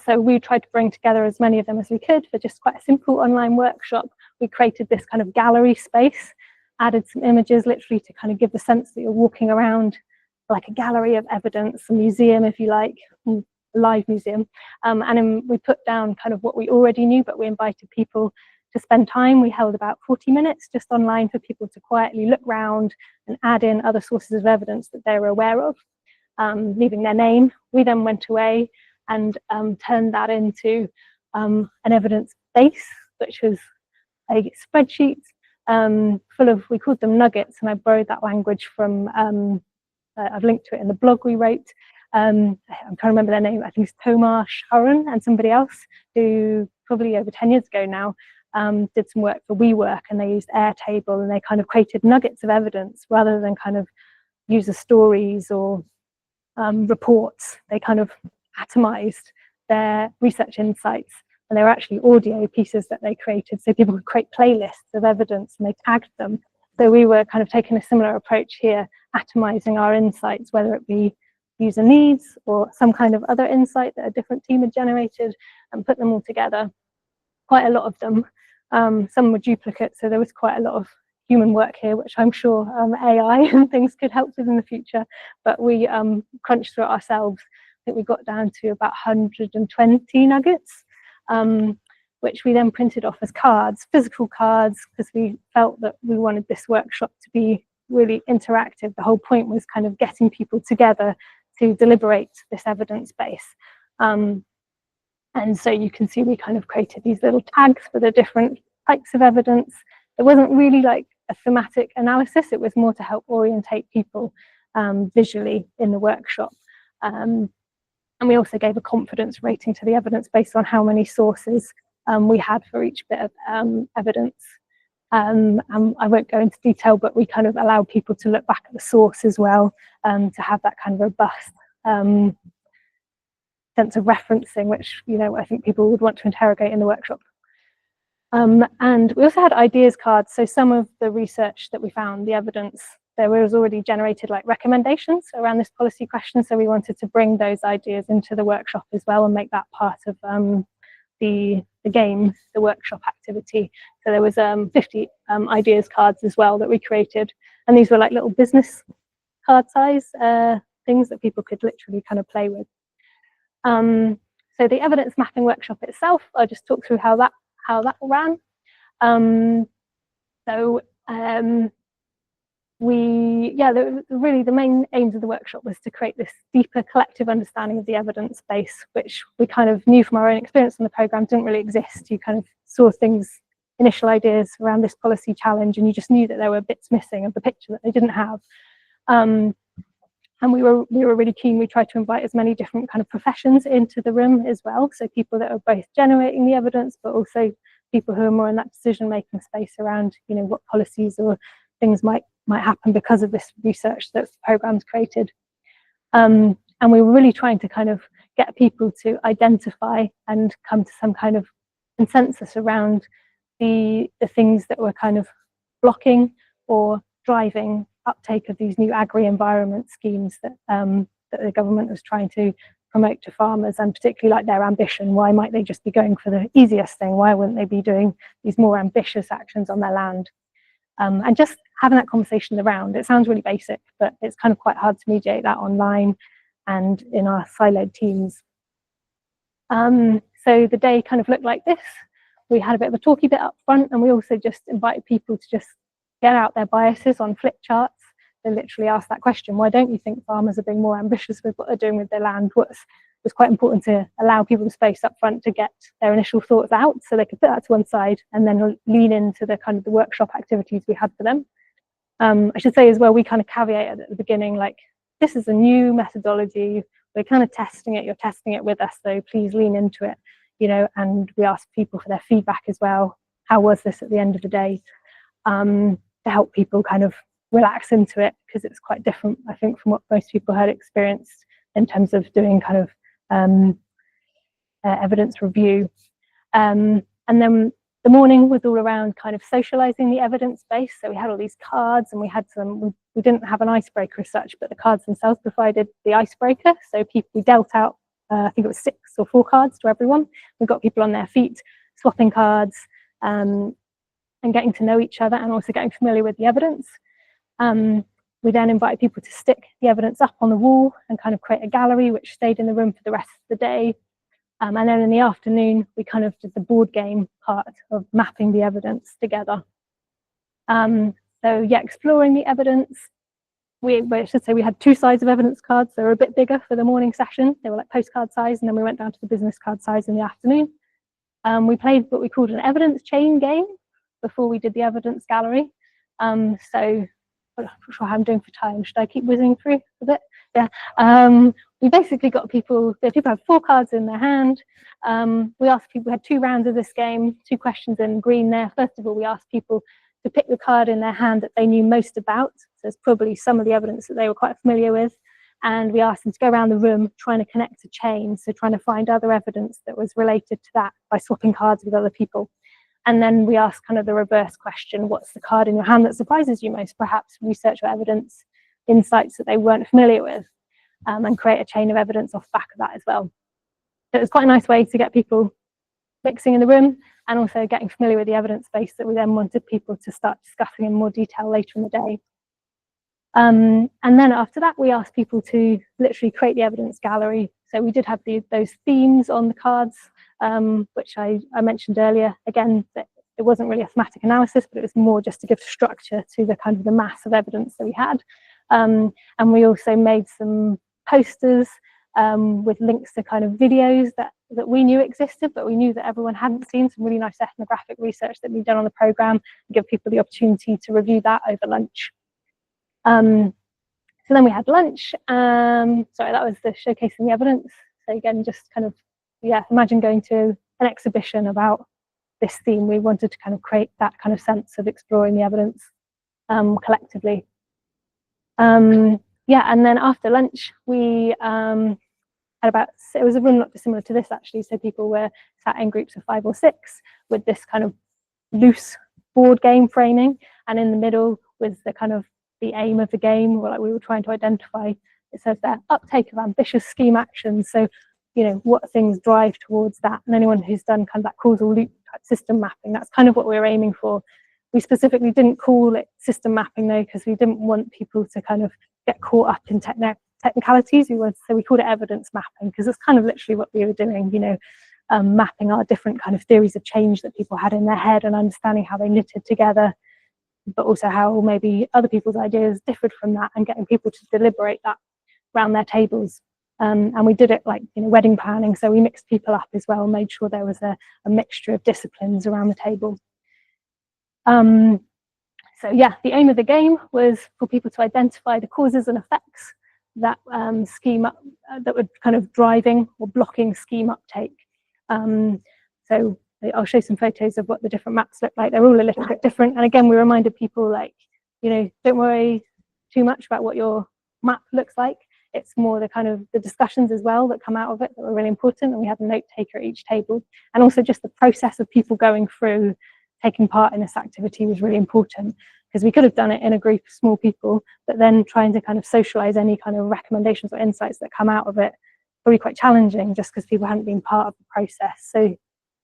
So we tried to bring together as many of them as we could for just quite a simple online workshop. We created this kind of gallery space, added some images literally to kind of give the sense that you're walking around like a gallery of evidence, a museum if you like, a live museum. And then we put down kind of what we already knew, but we invited people to spend time. We held about 40 minutes just online for people to quietly look round and add in other sources of evidence that they were aware of, leaving their name. We then went away and turned that into an evidence base, which was a spreadsheet full of, we called them nuggets, and I borrowed that language from, I've linked to it in the blog we wrote. I'm trying to remember their name. I think it's Tomar Sharon and somebody else who probably over 10 years ago now did some work for WeWork, and they used Airtable, and they kind of created nuggets of evidence rather than kind of user stories or reports. They kind of atomized their research insights, and they were actually audio pieces that they created, so people could create playlists of evidence and they tagged them. So we were kind of taking a similar approach here, atomizing our insights, whether it be user needs or some kind of other insight that a different team had generated, and put them all together. Quite a lot of them. Some were duplicates, so there was quite a lot of human work here, which I'm sure AI and things could help with in the future. But we crunched through it ourselves. I think we got down to about 120 nuggets, which we then printed off as cards, physical cards, because we felt that we wanted this workshop to be really interactive. The whole point was kind of getting people together to deliberate this evidence base. And so you can see we kind of created these little tags for the different types of evidence. It wasn't really like a thematic analysis, it was more to help orientate people visually in the workshop. And we also gave a confidence rating to the evidence based on how many sources we had for each bit of evidence. And I won't go into detail, but we kind of allowed people to look back at the source as well, to have that kind of robust sense of referencing, which, you know, I think people would want to interrogate in the workshop. And we also had ideas cards. So some of the research that we found, the evidence, there was already generated like recommendations around this policy question. So we wanted to bring those ideas into the workshop as well and make that part of the game, the workshop activity. So there was 50 ideas cards as well that we created. And these were like little business card size things that people could literally kind of play with. So the evidence mapping workshop itself, I'll just talk through how that ran. Really the main aims of the workshop was to create this deeper collective understanding of the evidence base, which we kind of knew from our own experience in the programme didn't really exist. You kind of saw things, initial ideas around this policy challenge, and you just knew that there were bits missing of the picture that they didn't have. And we were really keen. We tried to invite as many different kind of professions into the room as well. So people that are both generating the evidence, but also people who are more in that decision-making space around, you know, what policies or things might happen because of this research that the program's created. And we were really trying to kind of get people to identify and come to some kind of consensus around the things that were kind of blocking or driving uptake of these new agri-environment schemes that that the government was trying to promote to farmers, and particularly like their ambition. Why might they just be going for the easiest thing? Why wouldn't they be doing these more ambitious actions on their land? And just having that conversation around, it sounds really basic, but it's kind of quite hard to mediate that online and in our siloed teams. So the day kind of looked like this. We had a bit of a talky bit up front, and we also just invited people to just get out their biases on flip charts. They literally asked that question: why don't you think farmers are being more ambitious with what they're doing with their land? It was quite important to allow people the space up front to get their initial thoughts out, so they could put that to one side and then lean into the kind of the workshop activities we had for them. I should say as well, we kind of caveated at the beginning, like, this is a new methodology, we're kind of testing it, you're testing it with us, so please lean into it, you know. And we asked people for their feedback as well. How was this at the end of the day? To help people kind of relax into it, because it's quite different, I think, from what most people had experienced in terms of doing kind of evidence review. And then The morning was all around kind of socializing the evidence base. So we had all these cards, and we had some, we didn't have an icebreaker as such, but the cards themselves provided the icebreaker. So we dealt out, I think it was 6 or 4 cards to everyone. We got people on their feet, swapping cards, and getting to know each other, and also getting familiar with the evidence. We then invited people to stick the evidence up on the wall and kind of create a gallery which stayed in the room for the rest of the day. And then in the afternoon, we kind of did the board game part of mapping the evidence together. So yeah, exploring the evidence. I should say we had 2 sides of evidence cards. They were a bit bigger for the morning session. They were like postcard size, and then we went down to the business card size in the afternoon. We played what we called an evidence chain game before we did the evidence gallery. So I'm not sure how I'm doing for time. Should I keep whizzing through a bit? Yeah. We basically got people had 4 cards in their hand. We asked people, we had 2 rounds of this game, 2 questions in green there. First of all, we asked people to pick the card in their hand that they knew most about. So it's probably some of the evidence that they were quite familiar with. And we asked them to go around the room trying to connect a chain, so trying to find other evidence that was related to that by swapping cards with other people. And then we asked kind of the reverse question: what's the card in your hand that surprises you most? Perhaps research or evidence, insights that they weren't familiar with, and create a chain of evidence off the back of that as well. So it was quite a nice way to get people mixing in the room, and also getting familiar with the evidence base that we then wanted people to start discussing in more detail later in the day. And then after that, we asked people to literally create the evidence gallery. So we did have those themes on the cards, which I mentioned earlier. Again, it wasn't really a thematic analysis, but it was more just to give structure to the kind of the mass of evidence that we had. And we also made some posters with links to kind of videos that we knew existed, but we knew that everyone hadn't seen. Some really nice ethnographic research that we've done on the programme, and give people the opportunity to review that over lunch. So then we had lunch. Sorry, that was the showcasing the evidence. So again, just kind of, yeah, imagine going to an exhibition about this theme. We wanted to kind of create that kind of sense of exploring the evidence collectively. Yeah, and then after lunch, we had it was a room not dissimilar to this actually. So people were sat in groups of 5 or 6 with this kind of loose board game framing, and in the middle was the kind of the aim of the game. Like we were trying to identify, it says there, uptake of ambitious scheme actions. So, you know, what things drive towards that. And anyone who's done kind of that causal loop type system mapping, that's kind of what we were aiming for. We specifically didn't call it system mapping though, because we didn't want people to kind of get caught up in technicalities. So we called it evidence mapping, because it's kind of literally what we were doing, you know, mapping our different kind of theories of change that people had in their head and understanding how they knitted together, but also how maybe other people's ideas differed from that, and getting people to deliberate that around their tables. And we did it like, you know, wedding planning. So we mixed people up as well, made sure there was a mixture of disciplines around the table. So yeah, the aim of the game was for people to identify the causes and effects that that were kind of driving or blocking scheme uptake. So I'll show some photos of what the different maps look like. They're all a little bit different. And again, we reminded people, like, you know, don't worry too much about what your map looks like. It's more the kind of the discussions as well that come out of it that were really important. And we had a note taker at each table. And also just the process of people going through, taking part in this activity was really important, because we could have done it in a group of small people, but then trying to kind of socialize any kind of recommendations or insights that come out of it, probably quite challenging, just because people hadn't been part of the process. So,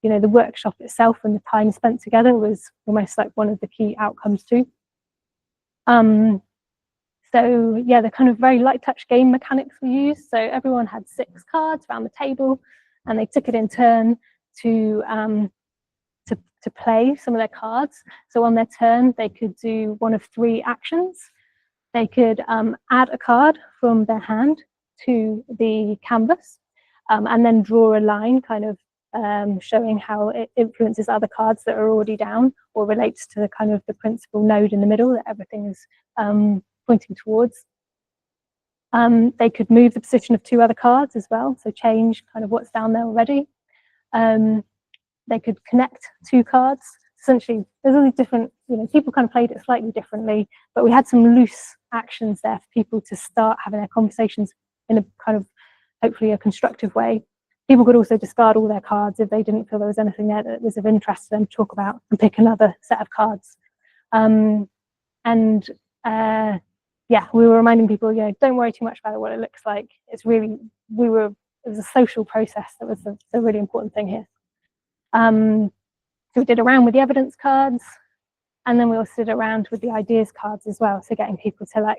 you know, the workshop itself and the time spent together was almost like one of the key outcomes too. So yeah, the kind of very light touch game mechanics we used. So everyone had 6 cards around the table, and they took it in turn to play some of their cards. So on their turn, they could do one of 3 actions. They could add a card from their hand to the canvas, and then draw a line, kind of showing how it influences other cards that are already down, or relates to the kind of the principal node in the middle that everything is pointing towards. They could move the position of 2 other cards as well, so change kind of what's down there already. They could connect 2 cards. Essentially, there's all these different, you know, people kind of played it slightly differently, but we had some loose actions there for people to start having their conversations in a kind of, hopefully a constructive way. people could also discard all their cards if they didn't feel there was anything there that was of interest to them to talk about, and pick another set of cards. Yeah, we were reminding people, don't worry too much about what it looks like. It's really, it was a social process that was the really important thing here. So we did a round with the evidence cards, and then we also did a round with the ideas cards as well. So getting people to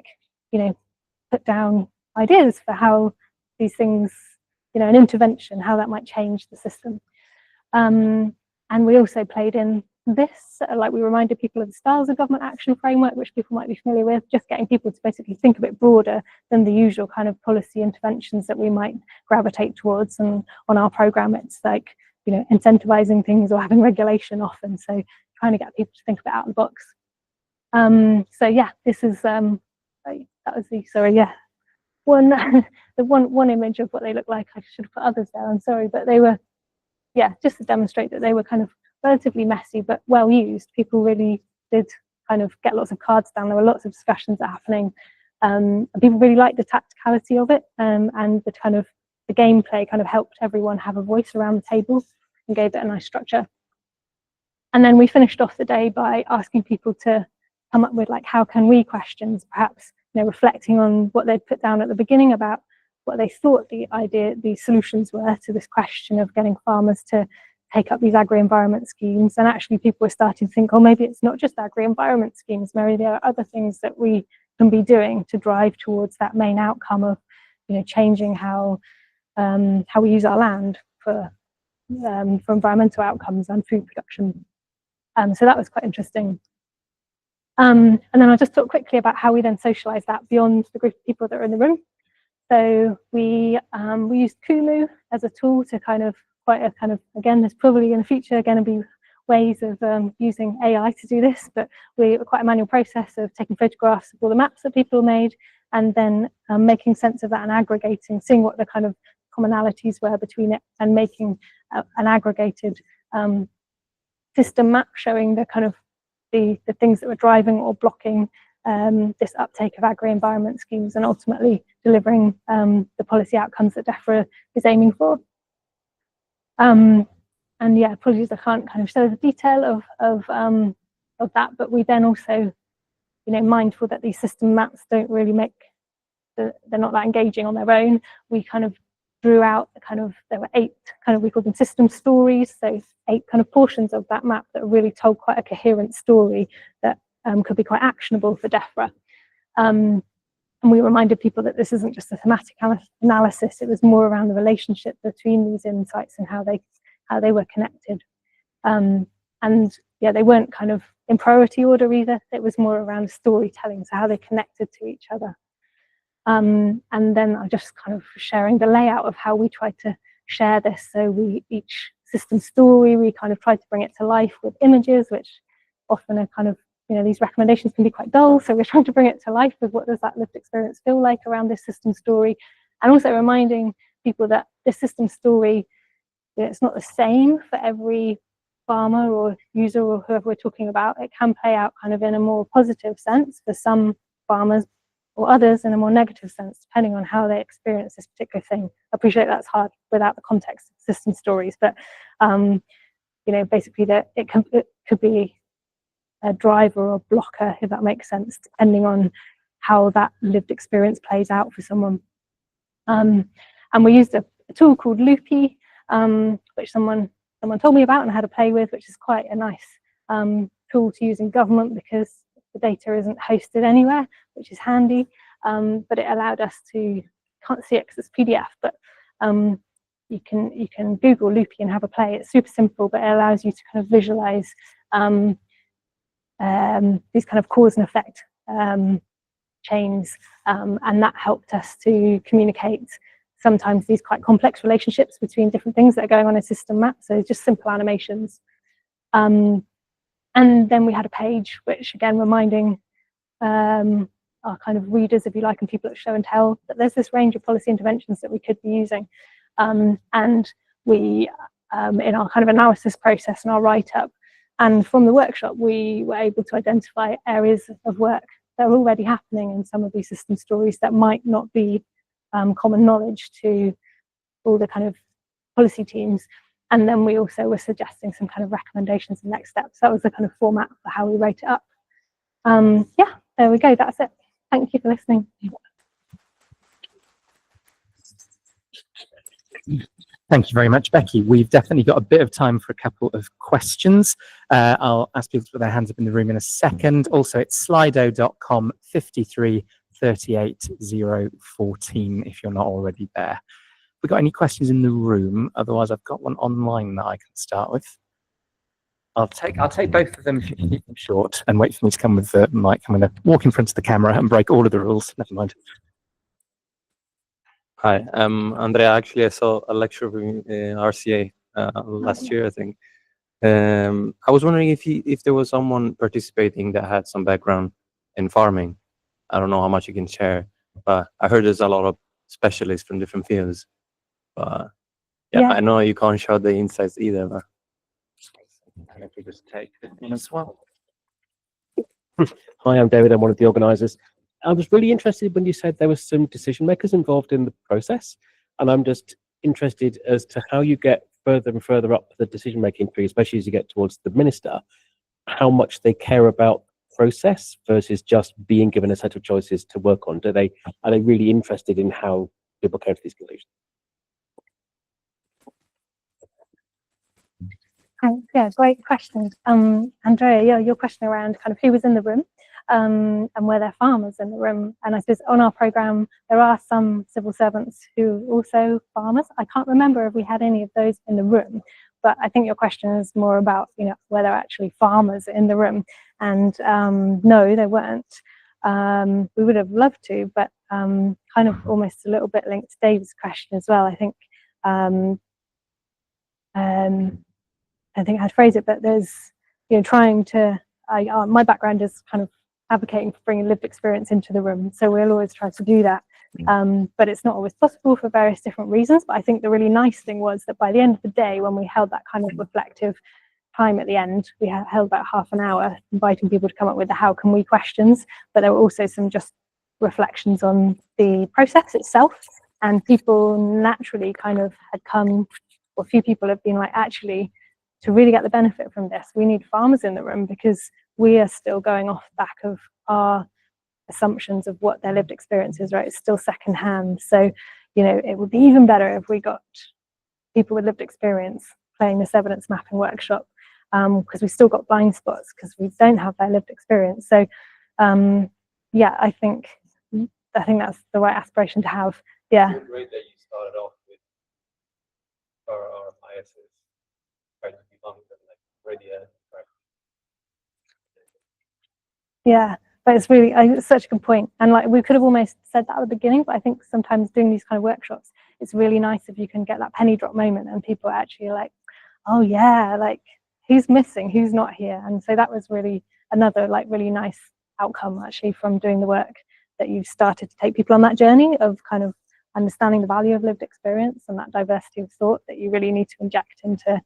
put down ideas for how these things, an intervention, how that might change the system. And we also played in this, we reminded people of the styles of government action framework, which people might be familiar with, just getting people to basically think a bit broader than the usual kind of policy interventions that we might gravitate towards. And on our program, it's like, incentivizing things or having regulation often. So trying to get people to think a bit out of the box. So yeah, this is, that was the, sorry, yeah. One image of what they look like. I should have put others there, I'm sorry, but they were, yeah, just to demonstrate that they were kind of relatively messy but well used. People really did kind of get lots of cards down. There were lots of discussions happening, and people really liked the tacticality of it, and the kind of the gameplay kind of helped everyone have a voice around the table and gave it a nice structure. And then we finished off the day by asking people to come up with how can we questions, perhaps reflecting on what they'd put down at the beginning about what they thought the solutions were to this question of getting farmers to take up these agri-environment schemes. And actually people were starting to think, oh, maybe it's not just agri-environment schemes, maybe there are other things that we can be doing to drive towards that main outcome of changing how we use our land for environmental outcomes and food production. So that was quite interesting. And then I'll just talk quickly about how we then socialize that beyond the group of people that are in the room. So we used Kumu as a tool to again, there's probably in the future going to be ways of using AI to do this, but we were quite a manual process of taking photographs of all the maps that people made, and then making sense of that and aggregating, seeing what the kind of commonalities were between it, and making an aggregated system map showing the kind of the things that were driving or blocking this uptake of agri-environment schemes, and ultimately delivering the policy outcomes that Defra is aiming for. And yeah, apologies, I can't kind of show the detail of that, but we then also, mindful that these system maps don't really they're not that engaging on their own. We kind of drew out there were 8 we call them system stories, so 8 kind of portions of that map that really told quite a coherent story that could be quite actionable for Defra. And we reminded people that this isn't just a thematic analysis, it was more around the relationship between these insights and how they were connected. And yeah, they weren't kind of in priority order either, it was more around storytelling, so how they connected to each other. And then I just kind of sharing the layout of how we tried to share this. So each system story, we kind of tried to bring it to life with images, which often are kind of, these recommendations can be quite dull. So we're trying to bring it to life with what does that lived experience feel like around this system story. And also reminding people that this system story, it's not the same for every farmer or user or whoever we're talking about. It can play out kind of in a more positive sense for some farmers, or others in a more negative sense, depending on how they experience this particular thing. I appreciate that's hard without the context of system stories, but basically that it could be a driver or blocker, if that makes sense, depending on how that lived experience plays out for someone. And we used a tool called Loopy, which someone told me about and had to play with, which is quite a nice tool to use in government because the data isn't hosted anywhere, which is handy, but it allowed us to, can't see it because it's PDF, but you can Google Loopy and have a play. It's super simple, but it allows you to kind of visualize these kind of cause and effect chains, and that helped us to communicate sometimes these quite complex relationships between different things that are going on in system map, so just simple animations. And then we had a page which, again, reminding our kind of readers, if you like, and people at show and tell, that there's this range of policy interventions that we could be using. And we, in our kind of analysis process and our write-up, and from the workshop, we were able to identify areas of work that are already happening in some of these system stories that might not be common knowledge to all the kind of policy teams. And then we also were suggesting some kind of recommendations and next steps. That was the kind of format for how we wrote it up. Yeah, there we go. That's it. Thank you for listening. Thank you very much, Becky. We've definitely got a bit of time for a couple of questions. I'll ask people to put their hands up in the room in a second. Also, it's slido.com 53 38 014 if you're not already there. We got any questions in the room? Otherwise, I've got one online that I can start with. I'll take both of them if you can keep them short and wait for me to come with the mic. I'm going to walk in front of the camera and break all of the rules. Never mind. Hi, Andrea. Actually, I saw a lecture from RCA last year, I think. I was wondering if there was someone participating that had some background in farming. I don't know how much you can share, but I heard there's a lot of specialists from different fields. But yeah, I know you can't show the insights either. But I could just take this one as well. Hi, I'm David. I'm one of the organisers. I was really interested when you said there were some decision makers involved in the process, and I'm just interested as to how you get further and further up the decision making tree, especially as you get towards the minister, how much they care about process versus just being given a set of choices to work on. Are they really interested in how people came to these conclusions? Yeah, great question. Andrea, your question around kind of who was in the room and were there farmers in the room? And I suppose on our programme, there are some civil servants who are also farmers. I can't remember if we had any of those in the room, but I think your question is more about, were there actually farmers in the room? And no, there weren't. We would have loved to, but kind of almost a little bit linked to David's question as well. I think I'd phrase it, but there's, trying to, my background is kind of advocating for bringing lived experience into the room. So we'll always try to do that. But it's not always possible for various different reasons. But I think the really nice thing was that by the end of the day, when we held that kind of reflective time at the end, we held about half an hour, inviting people to come up with the how can we questions. But there were also some just reflections on the process itself. And people naturally kind of had come, or a few people have been like, actually, to really get the benefit from this, we need farmers in the room because we are still going off the back of our assumptions of what their lived experience is, right? It's still secondhand. So, it would be even better if we got people with lived experience playing this evidence mapping workshop, because we've still got blind spots because we don't have their lived experience. So, yeah, I think that's the right aspiration to have. Yeah. It's great that you started off with our biases. Yeah, but it's really it's such a good point. And like we could have almost said that at the beginning, but I think sometimes doing these kind of workshops, it's really nice if you can get that penny drop moment and people are actually like, oh yeah, like who's missing, who's not here. And so that was really another like really nice outcome actually from doing the work, that you've started to take people on that journey of kind of understanding the value of lived experience and that diversity of thought that you really need to inject into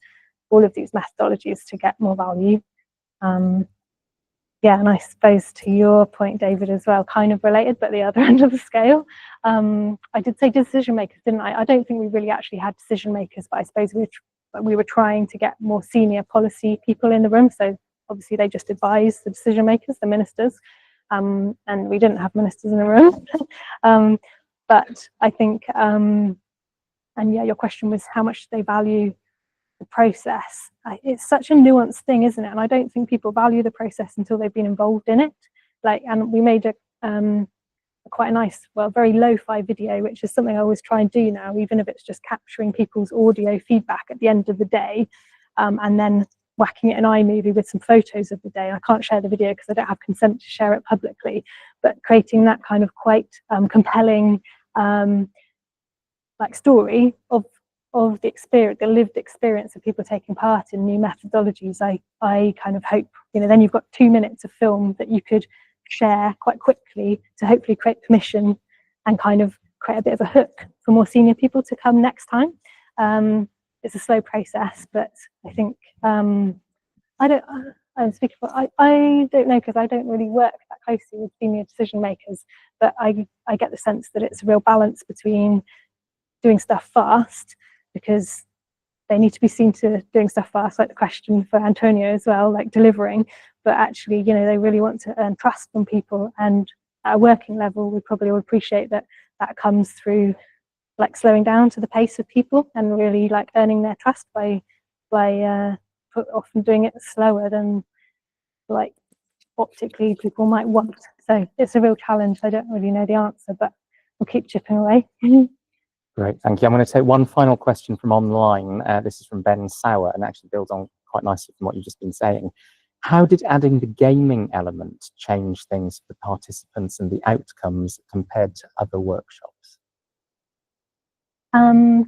all of these methodologies to get more value. Yeah, and I suppose to your point, David, as well, kind of related, but the other end of the scale. I did say decision makers, didn't I? I don't think we really actually had decision makers, but I suppose we were trying to get more senior policy people in the room. So obviously they just advise the decision makers, the ministers, and we didn't have ministers in the room. But I think, and yeah, your question was how much they value the process. It's such a nuanced thing, isn't it? And I don't think people value the process until they've been involved in it. And we made a quite a nice, well, very lo-fi video, which is something I always try and do now, even if it's just capturing people's audio feedback at the end of the day, and then whacking it in iMovie with some photos of the day. I can't share the video because I don't have consent to share it publicly, but creating that kind of quite compelling like story of the experience, the lived experience of people taking part in new methodologies. I kind of hope, then you've got 2 minutes of film that you could share quite quickly to hopefully create permission and kind of create a bit of a hook for more senior people to come next time. It's a slow process, but I think I don't know because I don't really work that closely with senior decision makers, but I get the sense that it's a real balance between doing stuff fast, because they need to be seen to doing stuff fast, like the question for Antonio as well, like delivering, but actually, you know, they really want to earn trust from people. And at a working level, we probably all appreciate that that comes through like slowing down to the pace of people and really like earning their trust by often doing it slower than like optically people might want. So it's a real challenge. I don't really know the answer, but we'll keep chipping away. Great, thank you. I'm going to take one final question from online. This is from Ben Sauer and actually builds on quite nicely from what you've just been saying. How did adding the gaming element change things for participants and the outcomes compared to other workshops?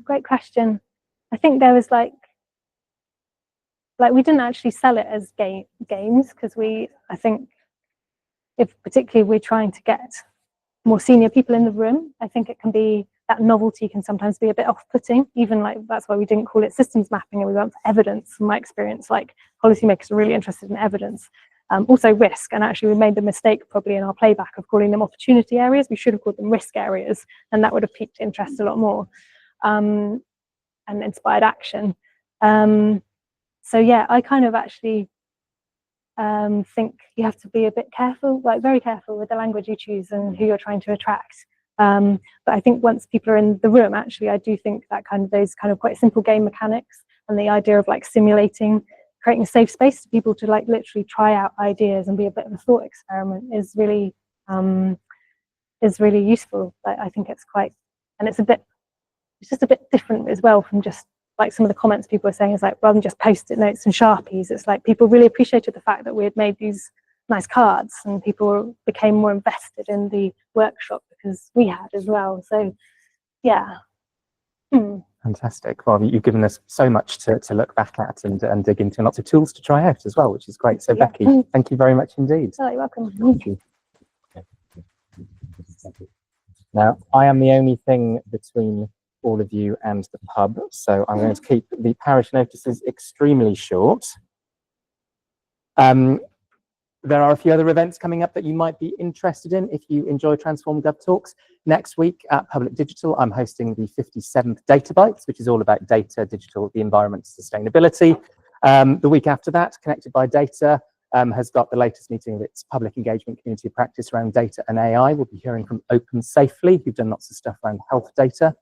Great question. I think there was like we didn't actually sell it as games because I think if particularly we're trying to get more senior people in the room, I think it can be, that novelty can sometimes be a bit off-putting, even like that's why we didn't call it systems mapping and we went for evidence. From my experience, like policymakers are really interested in evidence. Also risk, and actually we made the mistake probably in our playback of calling them opportunity areas. We should have called them risk areas, and that would have piqued interest a lot more and inspired action. So yeah, I kind of actually think you have to be a bit careful, like very careful with the language you choose and who you're trying to attract. But I think once people are in the room, actually, I do think that those kind of quite simple game mechanics and the idea of like simulating, creating a safe space for people to like literally try out ideas and be a bit of a thought experiment is really useful. I think it's quite, and it's just a bit different as well from just like some of the comments people were saying is like, rather than just post-it notes and Sharpies, it's like people really appreciated the fact that we had made these nice cards and people became more invested in the workshop because we had as well. So yeah. Fantastic. Well, you've given us so much to look back at and dig into, and lots of tools to try out as well, which is great. So yeah. Becky, thank you very much indeed. Oh, you're welcome. Thank you. Now, I am the only thing between all of you and the pub, so I'm going to keep the parish notices extremely short. There are a few other events coming up that you might be interested in if you enjoy TransformGov Talks. Next week at Public Digital, I'm hosting the 57th Data Bites, which is all about data, digital, the environment, sustainability. The week after that, Connected by Data has got the latest meeting of its public engagement community of practice around data and AI. We'll be hearing from Open Safely, who've done lots of stuff around health data.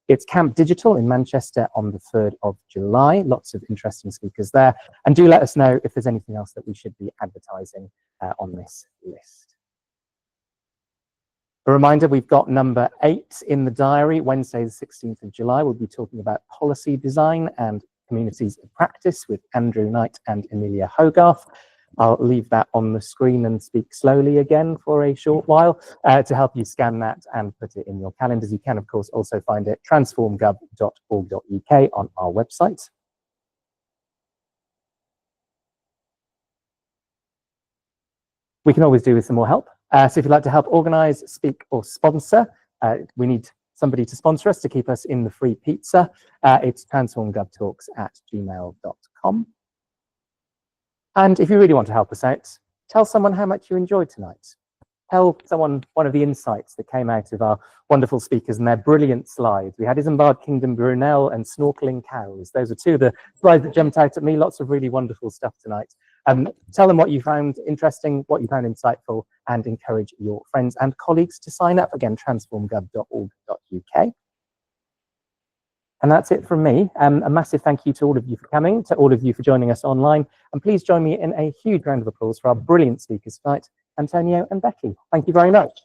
It's Camp Digital in Manchester on the 3rd of July. Lots of interesting speakers there. And do let us know if there's anything else that we should be advertising on this list. A reminder, we've got number 8 in the diary, Wednesday the 16th of July. We'll be talking about policy design and communities of practice with Andrew Knight and Amelia Hogarth. I'll leave that on the screen and speak slowly again for a short while to help you scan that and put it in your calendars. You can, of course, also find it transformgov.org.uk on our website. We can always do with some more help. So if you'd like to help organise, speak or sponsor, we need somebody to sponsor us to keep us in the free pizza. It's transformgovtalks@gmail.com. And if you really want to help us out, tell someone how much you enjoyed tonight. Tell someone one of the insights that came out of our wonderful speakers and their brilliant slides. We had Isambard Kingdom Brunel and Snorkeling Cows. Those are two of the slides that jumped out at me. Lots of really wonderful stuff tonight. Tell them what you found interesting, what you found insightful, and encourage your friends and colleagues to sign up. Again, transformgov.org.uk. And that's it from me. A massive thank you to all of you for coming, to all of you for joining us online. And please join me in a huge round of applause for our brilliant speakers tonight, Antonio and Becky. Thank you very much.